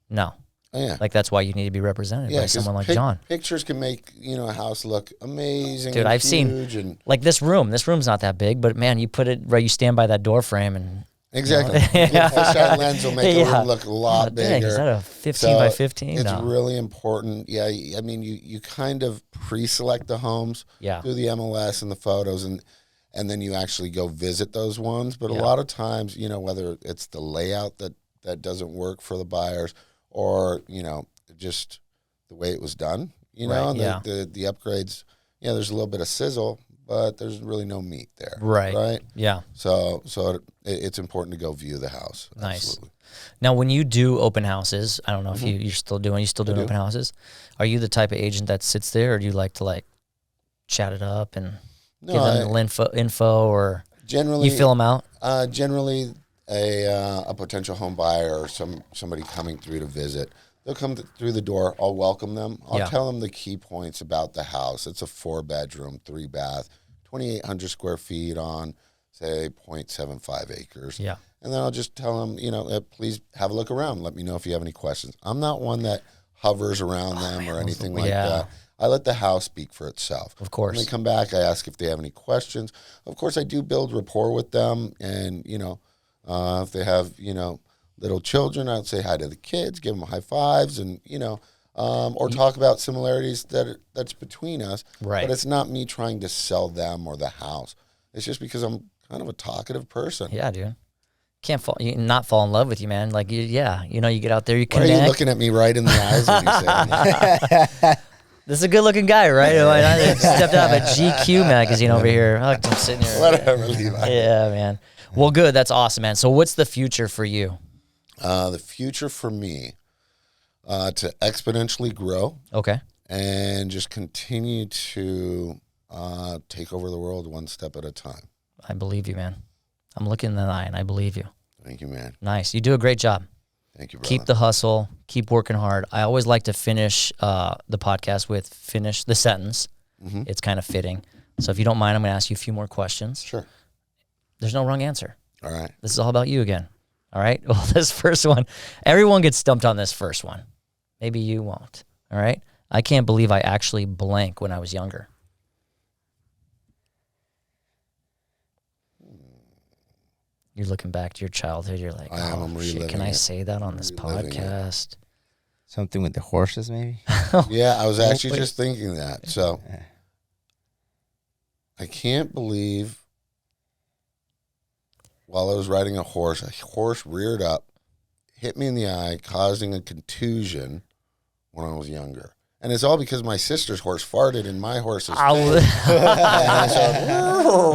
no. Oh, yeah. Like that's why you need to be represented by someone like John. Pictures can make, a house look amazing. Dude, I've seen like this room's not that big, but man, you put it right, you stand by that door frame and exactly. A fisheye lens will make the room look a lot bigger. Dang, is that a 15 by 15? It's really important. Yeah, I mean, you kind of pre-select the homes through the MLS and the photos, and then you actually go visit those ones. But a lot of times, whether it's the layout that doesn't work for the buyers, or just the way it was done, and the upgrades. Yeah, there's a little bit of sizzle, but there's really no meat there. Right. Right. Yeah. So it's important to go view the house. Nice. Absolutely. Now, when you do open houses, I don't know if Mm-hmm. you're still doing do. open houses. Are you the type of agent that sits there, or do you like to like chat it up and No, give them the info, or generally you fill them out? Generally, a potential home buyer or somebody coming through to visit, they'll come through the door. I'll welcome them. I'll tell them the key points about the house. It's a 4-bedroom, 3-bath, 2,800 square feet on, say, 0.75 acres. Yeah. And then I'll just tell them, please have a look around. Let me know if you have any questions. I'm not one that hovers around them or anything like that. I let the house speak for itself. Of course. When they come back, I ask if they have any questions. Of course, I do build rapport with them. And, if they have, little children, I'd say hi to the kids, give them high fives, and, or talk about similarities that's between us. Right. But it's not me trying to sell them or the house. It's just because I'm kind of a talkitive person. Yeah, dude. Can't not fall in love with you, man. Like, you get out there, you Why connect. are you looking at me right in the eyes when you say that? This is a good-looking guy, right? I stepped out of a GQ magazine over here. I'm sitting here. Whatever, Levi. Yeah, man. Well, good. That's awesome, man. So what's the future for you? The future for me, to exponentially grow Okay. and just continue to take over the world one step at a time. I believe you, man. I'm looking in the eye, and I believe you. Thank you, man. Nice. You do a great job. Thank you, brother. Keep the hustle. Keep working hard. I always like to finish the podcast with finish the sentence. Mm-hmm. It's kind of fitting. So if you don't mind, I'm going to ask you a few more questions. Sure. There's no wrong answer. All right. This is all about you again. All right? Well, this first one, everyone gets stumped on this first one. Maybe you won't. All right? I can't believe I actually blank when I was younger. You're looking back to your childhood. You're like, I'm shit, can I say that on this reliving it. podcast? Something with the horses, maybe. Yeah, I was actually just thinking that. So I can't believe while I was riding a horse reared up, hit me in the eye, causing a contusion when I was younger. And it's all because my sister's horse farted in my horse's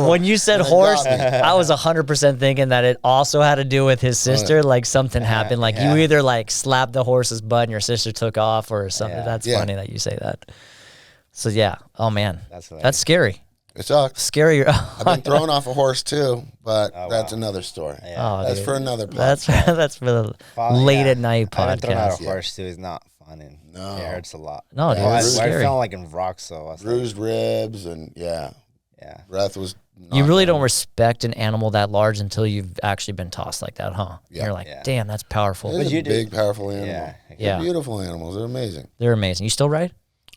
When you said horse, I was 100% thinking that it also had to do with his sister. Like something happened. Like you either like slapped the horse's butt and your sister took off or something. Yeah. That's funny that you say that. So yeah. Oh man, That's scary. It sucks. Scary. I've been thrown off a horse too, but that's another story. Yeah. That's dude. for another podcast. That's for the late at night I've been thrown out podcast. of horse too. It's not fun and No. it hurts a lot. No, dude, I it's scary. felt like in rocks, so I was Bruised ribs and yeah, breath was. You really don't respect an animal that large until you've actually been tossed like that, huh? Yeah. You're like, Yeah. damn, that's powerful. It's you a big, powerful animal. Yeah. Yeah. They're beautiful animals. They're amazing. They're amazing. You still ride?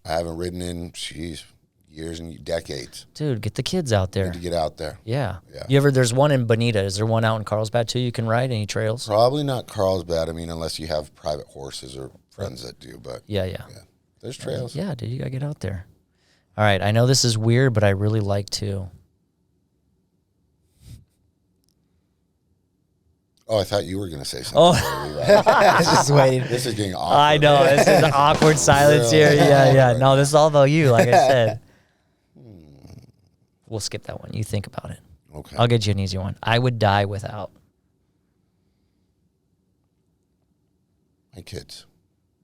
I haven't ridden in, years and decades. Dude, get the kids out there. Need to get out there. Yeah. Yeah. There's one in Bonita. Is there one out in Carlsbad too you can ride? Any trails? Probably not Carlsbad. I mean, unless you have private horses or friends that do. But Yeah. there's trails. Yeah, dude, you gotta get out there. All right, I know this is weird, but I really like to. Oh, I thought you were going to say something. Oh. I was just waiting. This is getting awkward. I know, this is an awkward silence here. Yeah. No, this is all about you, like I said. We'll skip that one. You think about it. Okay. I'll get you an easy one. I would die without. My kids.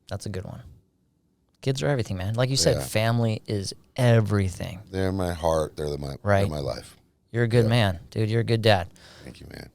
That's a good one. Kids are everything, man. Like you said, Yeah. family is everything. They're my heart. They're my life. You're a good man, dude. You're a good dad. Thank you, man.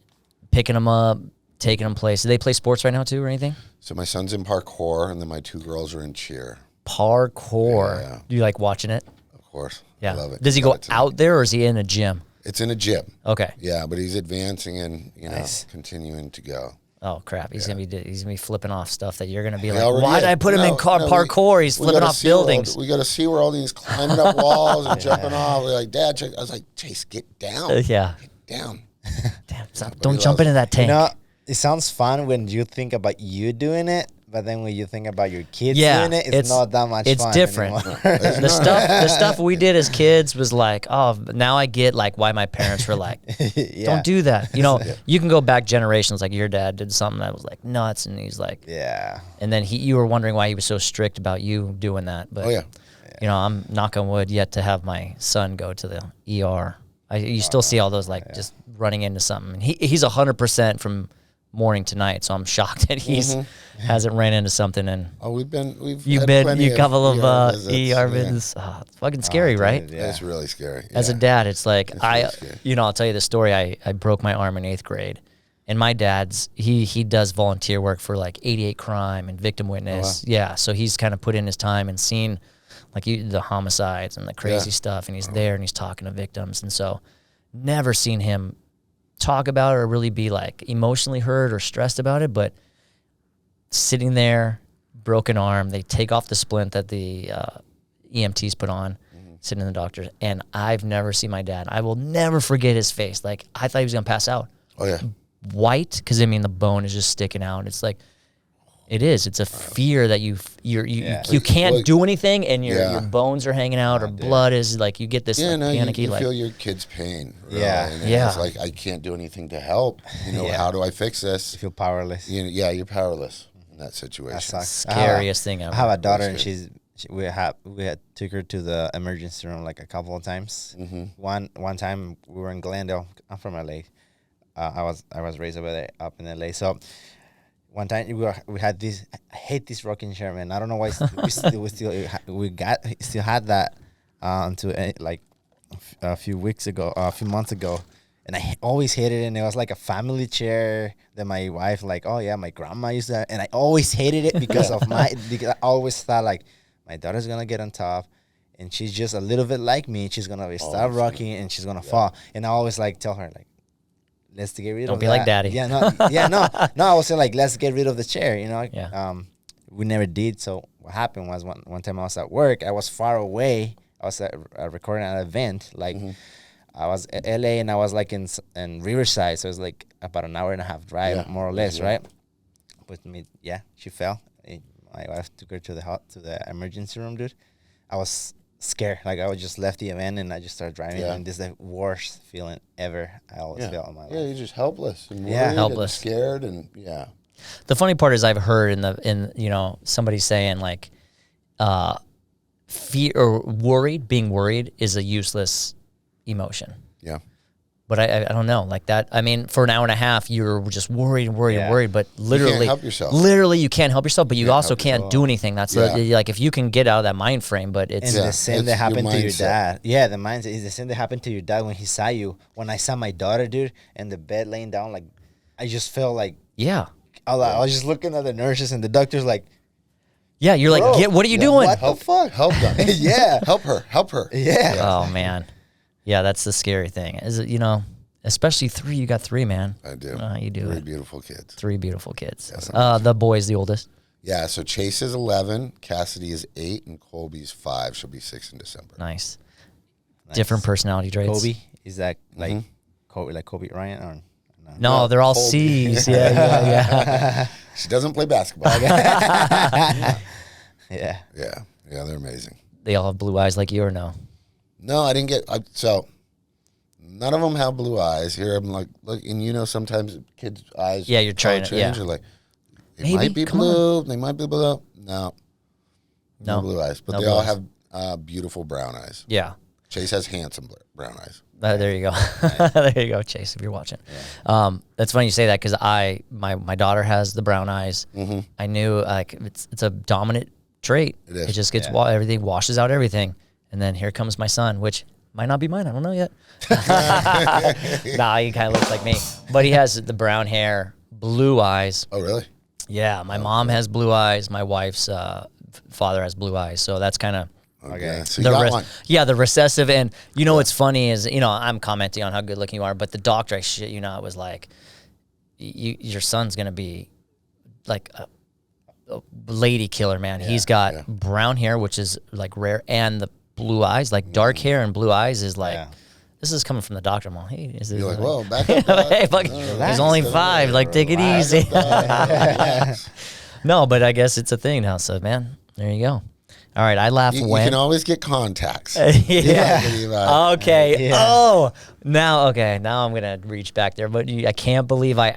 Picking them up, taking them places. Do they play sports right now too or anything? So my son's in parkour, and then my 2 girls are in cheer. Parkour. Yeah. Do you like watching it? Of course. Yeah. I love it. Does he Got go it tonight. out there or is he in a gym? It's in a gym. Okay. Yeah, but he's advancing and Nice. continuing to go. Oh crap! He's gonna be flipping off stuff that you're gonna be We like, already why did did. I put him in parkour? He's we flipping got a off SeaWorld. buildings. We got to see where all these climbing up walls and jumping off. We're like, Dad, check. I was like, Chase, get down. Yeah. Get down. Damn. but Don't he jump loves into that tank. You know, it sounds fun when you think about you doing it, but then when you think about your kids Yeah, doing it, it's not that much it's fun different. anymore. the stuff we did as kids was like, oh, now I get like why my parents were like, Yeah. don't do that. You know, you can go back generations. Like your dad did something that was like nuts, and he's like, Yeah. and then you were wondering why he was so strict about you doing that. But Oh yeah. You know, I'm knock on wood yet to have my son go to the ER. You still see all those like just running into something. And he's 100% from morning to night, so I'm shocked that he's hasn't ran into something. And we've you've had been plenty a couple of ER visits. visits. Oh, it's fucking scary, right? Yeah. It's really scary. As a dad, it's like really scary. you know, I'll tell you the story. I broke my arm in 8th grade, and my dad's he does volunteer work for like 88 Crime and Victim Witness. Yeah, so he's kind of put in his time and seen like the homicides and the crazy stuff, and he's there and he's talking to victims, and so never seen him talk about it or really be like emotionally hurt or stressed about it, but sitting there, broken arm, they take off the splint that the EMTs put on, sitting in the doctor's, and I've never seen my dad. I will never forget his face. Like, I thought he was going to pass out. Oh, yeah. White, because, I mean, the bone is just sticking out. It's like, it is. It's a fear that you can't do anything, and your bones are hanging out, or blood is like, you get this panicky. You like, feel your kid's pain. Really. And it's like, I can't do anything to help. You know, how do I fix this? You feel powerless. You're powerless in that situation. That sucks. Scariest thing ever. I have a daughter, and we had took her to the emergency room like a couple of times. One time we were in Glendale. I'm from LA. I was raised over there up in LA. So one time we had this. I hate this rocking chair, man. I don't know why we still had that until like a few months ago, and I always hated it. And it was like a family chair that my wife my grandma used that, and I always hated it because because I always thought like my daughter's gonna get on top, and she's just a little bit like me. She's gonna start rocking, and she's gonna fall. And I always like tell her like, let's get rid of that. Don't be like daddy. No. I was saying like, let's get rid of the chair, you know? Yeah. We never did. So what happened was one time I was at work. I was far away. I was recording an event. Like I was at LA, and I was like in Riverside. So it was like about an hour and a half drive, more or less, right? But she fell. My wife took her to the emergency room, dude. I was scared. Like, I just left the event and I just started driving, and this is the worst feeling ever I always felt in my life. Yeah, you're just helpless and worried helpless, and scared, and The funny part is I've heard in you know, somebody saying like fear or being worried is a useless emotion. Yeah. But I don't know, like that. I mean, for an hour and a half, you're just worried, but literally, you can't help yourself. Literally, you can't help yourself, but you also can't do anything. That's like if you can get out of that mind frame, but it's the same that happened to your dad. Yeah, the mindset is the same that happened to your dad when he saw you. When I saw my daughter, dude, in the bed laying down, like I just felt like I was just looking at the nurses and the doctors like. Yeah, you're like, what are you doing? What the fuck? Help them. Help her. Yeah. Oh man. Yeah, that's the scary thing. Is it, you know, especially 3, you got 3, man. I do. You do. 3 beautiful kids. 3 beautiful kids. Yes, the boy's the oldest. Yeah, so Chase is 11, Cassidy is 8, and Colby's 5. She'll be 6 in December. Nice. Different personality traits. Kobe, is that like Kobe Bryant or no, they're all Colby. C's. Yeah. She doesn't play basketball. Yeah, they're amazing. They all have blue eyes like you, or no? No, I didn't get. So none of them have blue eyes. Here I'm like, look, and you know, sometimes kids' eyes. Yeah, you're trying to. Yeah. You're like, they might be blue. They might be blue. No blue eyes, but they all have beautiful brown eyes. Yeah. Chase has handsome brown eyes. There you go. There you go, Chase, if you're watching. Yeah. That's funny you say that, because my daughter has the brown eyes. I knew like it's a dominant trait. It is. It just gets everything washes out everything, and then here comes my son, which might not be mine. I don't know yet. Nah, he kind of looks like me, but he has the brown hair, blue eyes. Oh, really? Yeah, my mom has blue eyes. My wife's father has blue eyes, so that's kind of. Okay, so you got one. Yeah, the recessive, and you know what's funny is, you know, I'm commenting on how good looking you are, but the doctor, I shit you not, was like, your son's gonna be like a lady killer, man. He's got brown hair, which is like rare, and the blue eyes, like dark hair and blue eyes is like. This is coming from the doctor. I'm like, hey, is this? You're like, like, whoa, back up. Hey, fuck, he's only 5. Like, take it easy. No, but I guess it's a thing now. So, man, there you go. All right, I laugh when... You can always get contacts. Yeah. Okay. Yeah. Oh, now I'm going to reach back there. But I can't believe I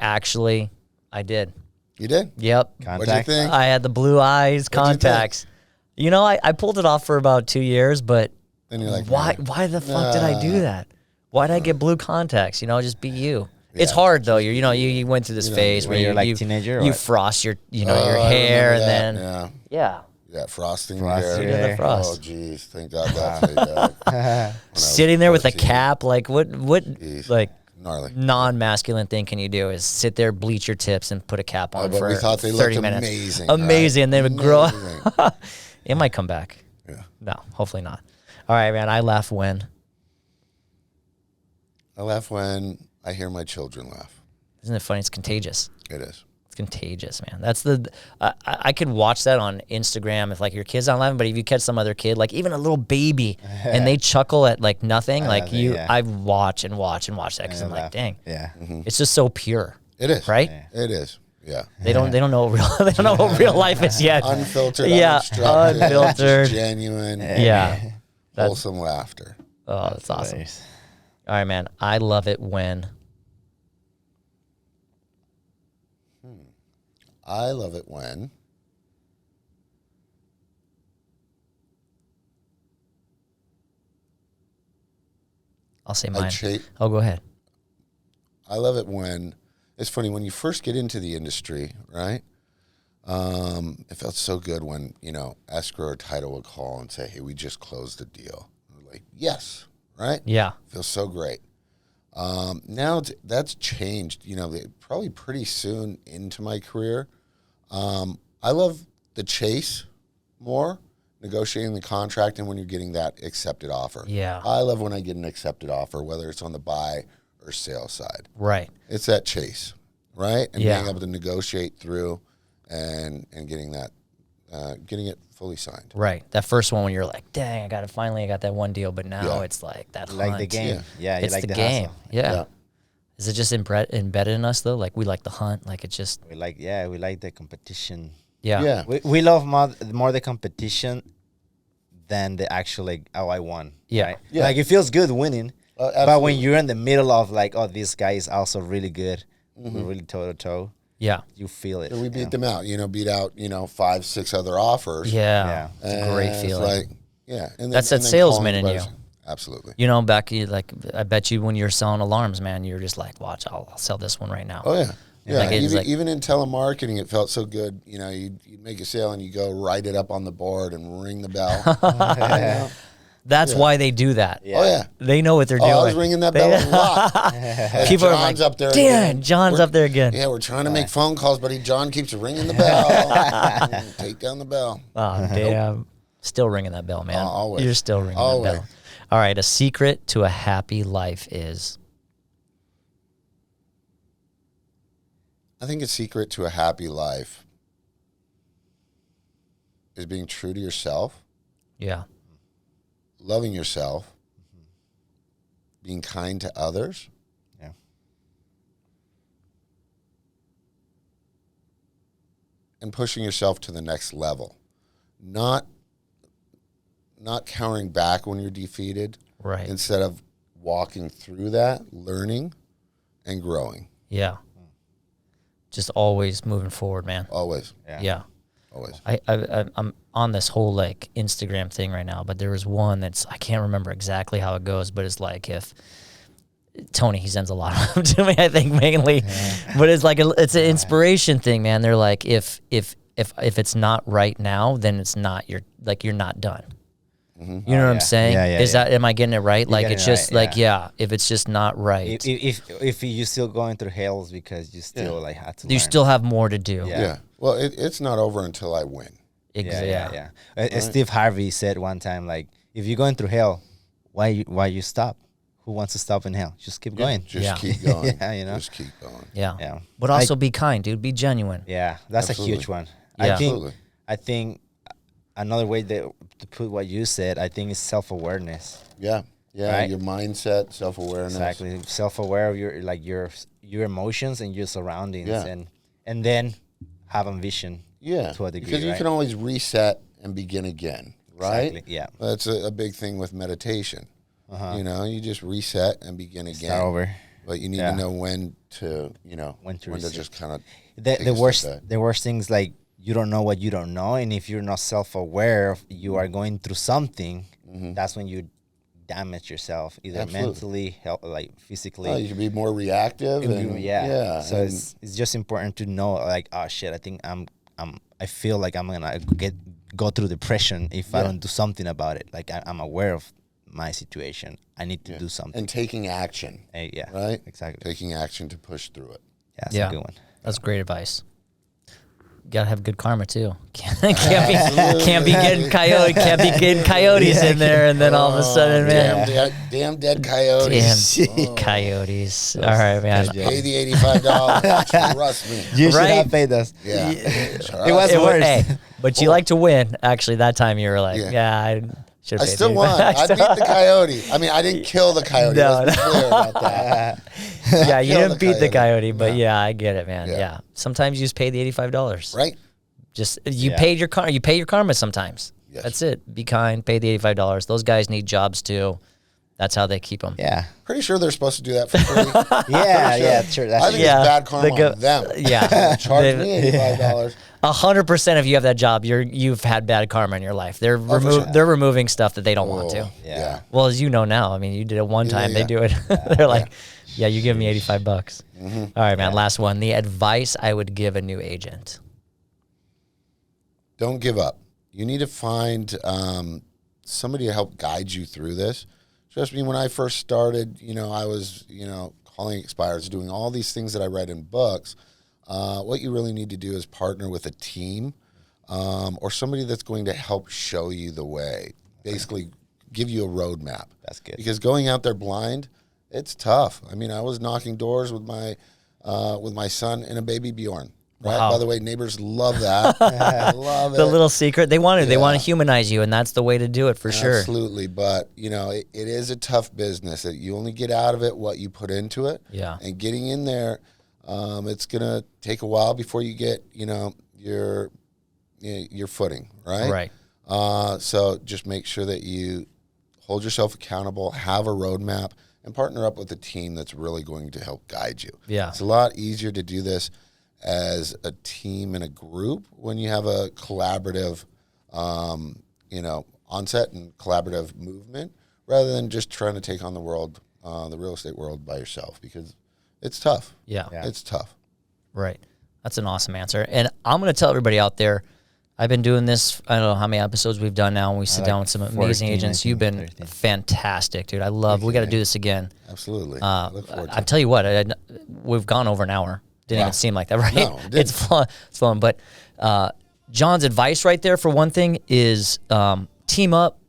did. You did? Yep. What'd you think? I had the blue eyes contacts. You know, I pulled it off for about 2 years, but Then you're like, why man, why the fuck did I do that? Why did I get blue contacts? You know, just be you. It's hard though. You went through this phase where you're like you teenager. Or you what? frost your your I hair and remember then that. Yeah, frosting your Frost hair. your hair. the frost. Oh, jeez. Thank God that's laid back. When I was Sitting there with a 14. cap, like what Jeez. like Gnarly. non-masculine thing can you do is sit there, bleach your tips, and put a cap on But for we thought they 30 looked minutes. amazing. Amazing. Right? And then it would grow. Amazing. It might come back. Yeah. No, hopefully not. All right, man. I laugh when. I laugh when I hear my children laugh. Isn't it funny? It's contagious. It is. It's contagious, man. That's I could watch that on Instagram if like your kid's not laughing, but if you catch some other kid, like even a little baby, and they chuckle at like nothing, like I watch and watch and watch that because I'm like, dang, Yeah. it's just so pure. It is. Right? Yeah. It is. Yeah. They don't know what real they don't know what real life is yet. Unfiltered, Yeah, unobstructed, unfiltered. just genuine, Yeah. wholesome laughter. Oh, that's awesome. Hilarious. All right, man. I love it when. I love it when I'll say mine. I Oh, go ahead. love it when it's funny when you first get into the industry, right? It felt so good when escrow or title would call and say, "Hey, we just closed a deal." And we're like, "Yes," right? Yeah. Feels so great. Now that's changed. Probably pretty soon into my career. I love the chase more, negotiating the contract, and when you're getting that accepted offer. Yeah. I love when I get an accepted offer, whether it's on the buy or sale side. Right. It's that chase, right? And Yeah. being able to negotiate through and getting that, getting it fully signed. Right. That first one when you're like, dang, I got that one deal, but now Yeah. it's like that Like the hunt. game. Yeah, you It's like the the game. hustle. Yeah. Yeah. Is it just embedded in us though? Like we like the hunt. Like it's just We like the competition. yeah. Yeah. We love more the competition than the actual I won. Yeah. Right? Yeah. Like it feels good winning. But when Absolutely. you're in the middle of like, oh, this guy is also really good, we're really toe to toe, Yeah. you feel it. And we beat them out, beat out, 5, 6 other offers. Yeah. Yeah. It's a great And feeling. It's like, yeah. And That's and that salesman calling in the you. buzz. Absolutely. Back like I bet you when you're selling alarms, man, you're just like, watch, I'll sell this one right now. Oh, yeah. Yeah, Like, it's even, like- even in telemarketing, it felt so good. You'd make a sale and you go write it up on the board and ring the bell. That's why they do that. Yeah. Oh, yeah. They know what they're Oh, doing. I was ringing that bell a lot. And People are John's like, up there damn, again. John's We're- up there again. Yeah, we're trying to make phone calls, buddy. John keeps ringing the bell. Take down the bell. Oh, damn. Still ringing that bell, man. Always. You're still ringing Always. that bell. All right, a secret to a happy life is? I think a secret to a happy life is being true to yourself, Yeah. loving yourself, being kind to others, Yeah. and pushing yourself to the next level. Not cowering back when you're defeated. Right. Instead of walking through that, learning and growing. Yeah. Just always moving forward, man. Always. Yeah. Always. I'm on this whole like Instagram thing right now, but there was one that's I can't remember exactly how it goes, but it's like if Tony, he sends a lot of them to me, I think mainly, but it's like it's an inspiration thing, man. They're like if it's not right now, then it's not you're not done. You know what I'm saying? Yeah, Is that am I getting it right? Like getting it's it just right, like if it's just not right, If you're still going through hells because you still like had to you learn. still have more to do. Yeah. Yeah. Well, it's not over until I win. Yeah. Steve Harvey said one time, like, if you're going through hell, why you stop? Who wants to stop in hell? Just keep going. Just Yeah. keep going. Yeah, Just keep going. Yeah. Yeah. But also be kind, dude. Be genuine. Yeah, that's Absolutely. a huge one. Yeah. Absolutely. I think another way to put what you said, I think, is self-awareness. Yeah. Yeah. Right. Your mindset, self-awareness. Exactly, self-aware of your emotions and your surroundings, Yeah. and then have a vision. Yeah. To a degree, because you right? can always reset and begin again, right? Exactly, yeah. That's a big thing with meditation. You just reset and begin again. Start over. But you need Yeah. to know when to, When to when to reset. just kind of The worst things like you don't know what you don't know, and if you're not self-aware, you are going through something. That's when you damage yourself, either mentally, like physically. Oh, you can be more reactive. So it's just important to know, like, oh shit, I think I feel like I'm gonna go through depression if I don't do something about it. Like I'm aware of my situation. I need to do something. And taking action. Right? Exactly. Taking action to push through it. Yeah, that's a good one. That's great advice. Gotta have good karma too. Can't be getting coyotes in there, and then all of a sudden, man, damn dead coyotes. Damn coyotes. All right, man. Pay the $85. Trust me. You should have paid us. Yeah. It was worse. Hey, but you like to win. Actually, that time you were like, I should have paid. I still won. I beat the coyote. I mean, I didn't kill the coyote. Let's be clear about that. Yeah, you didn't beat the coyote, but I get it, man. Yeah. Sometimes you just pay the $85. Right. Just you paid your karma. You pay your karma sometimes. Yes. That's it. Be kind. Pay the $85. Those guys need jobs too. That's how they keep them. Yeah. Pretty sure they're supposed to do that for free. Sure. I think it's bad karma on them. Yeah. Charge me $85. 100% if you have that job, you've had bad karma in your life. They're removing stuff that they don't want to. Yeah. Well, as you know now, I mean, you did it one time. They do it. They're like, you give me $85. All right, man. Last one. The advice I would give a new agent. Don't give up. You need to find somebody to help guide you through this. Trust me, when I first started, I was, calling expireds, doing all these things that I read in books. What you really need to do is partner with a team or somebody that's going to help show you the way. Basically, give you a roadmap. That's good. Because going out there blind, it's tough. I mean, I was knocking doors with my son and a baby Bjorn. Right. Wow. By the way, neighbors love that. Love it. The little secret they want to humanize you, and that's the way to do it for sure. Absolutely, but it is a tough business. That you only get out of it what you put into it. Yeah. And getting in there, it's gonna take a while before you get your footing. Right. Right. So just make sure that you hold yourself accountable, have a roadmap, and partner up with a team that's really going to help guide you. Yeah. It's a lot easier to do this as a team and a group when you have a collaborative, onset and collaborative movement rather than just trying to take on the world, the real estate world by yourself, because it's tough. Yeah. It's tough. Right. That's an awesome answer. And I'm going to tell everybody out there, I've been doing this, I don't know how many episodes we've done now, and we sit down with some amazing agents. You've been 13. Fantastic, dude. We got to do this again. Absolutely. Look forward to I'll tell you what, we've gone over an hour. Didn't even seem like that, right? No, it it's fun. But John's advice right there, for one thing, is team up.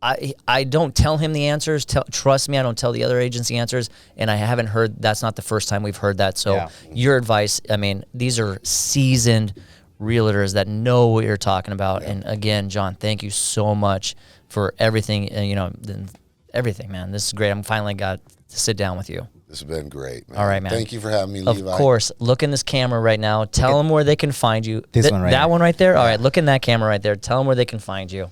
I don't tell him the answers. Trust me, I don't tell the other agents the answers. And I haven't heard, that's not the first time we've heard that. So your advice, I mean, these are seasoned realtors that know what you're talking about. And again, John, thank you so much for everything. Everything, man. This is great. I'm finally got to sit down with you. This has been great, man. All right, man. Thank you for having me, Levi. Of course. Look in this camera right now. Tell them where they can find you. This one right That here. one right there? All right, look in that camera right there. Tell them where they can find you.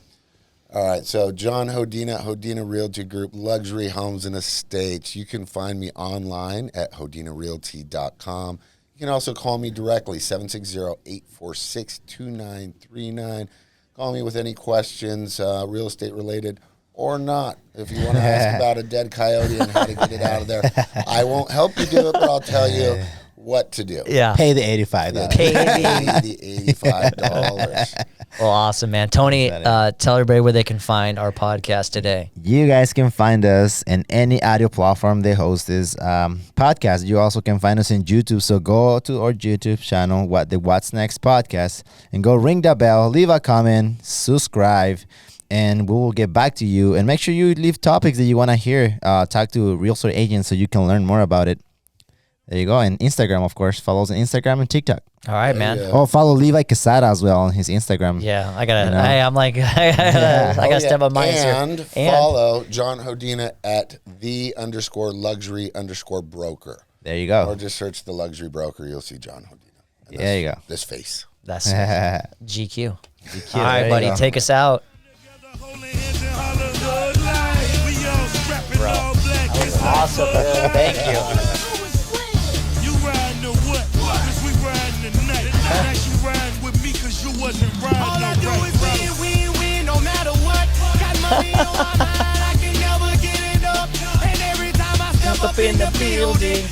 All right, so John Hodina, Hodina Realty Group, Luxury Homes and Estates. You can find me online at hodinarealty.com. You can also call me directly, 760-846-2939. Call me with any questions, real estate related or not. If you want to ask about a dead coyote and how to get it out of there, I won't help you do it, but I'll tell you what to do. Yeah. Pay the $85. Pay the $85. Well, awesome, man. Tony, tell everybody where they can find our podcast today. You guys can find us in any audio platform they host this podcast. You also can find us in YouTube. So go to our YouTube channel, the What's Next podcast, and go ring the bell, leave a comment, subscribe, and we will get back to you. And make sure you leave topics that you want to hear. Talk to real estate agents so you can learn more about it. There you go. And Instagram, of course. Follow us on Instagram and TikTok. All right, man. Yeah. Oh, follow Levi Quesada as well on his Instagram. Yeah, I gotta. I'm like, I gotta step up mine here. And follow John Hodina at _luxury_broker. There you go. Or just search the luxury broker. You'll see John Hodina. And There you go. This face. That's GQ. All right, There you buddy, go. take us out. Awesome. Thank you. You riding or what? 'Cause we riding tonight. Now you riding with me 'cause All I do is win, win, win, no matter what. Got money on my mind, I can never get it up. And every time I step up in the building,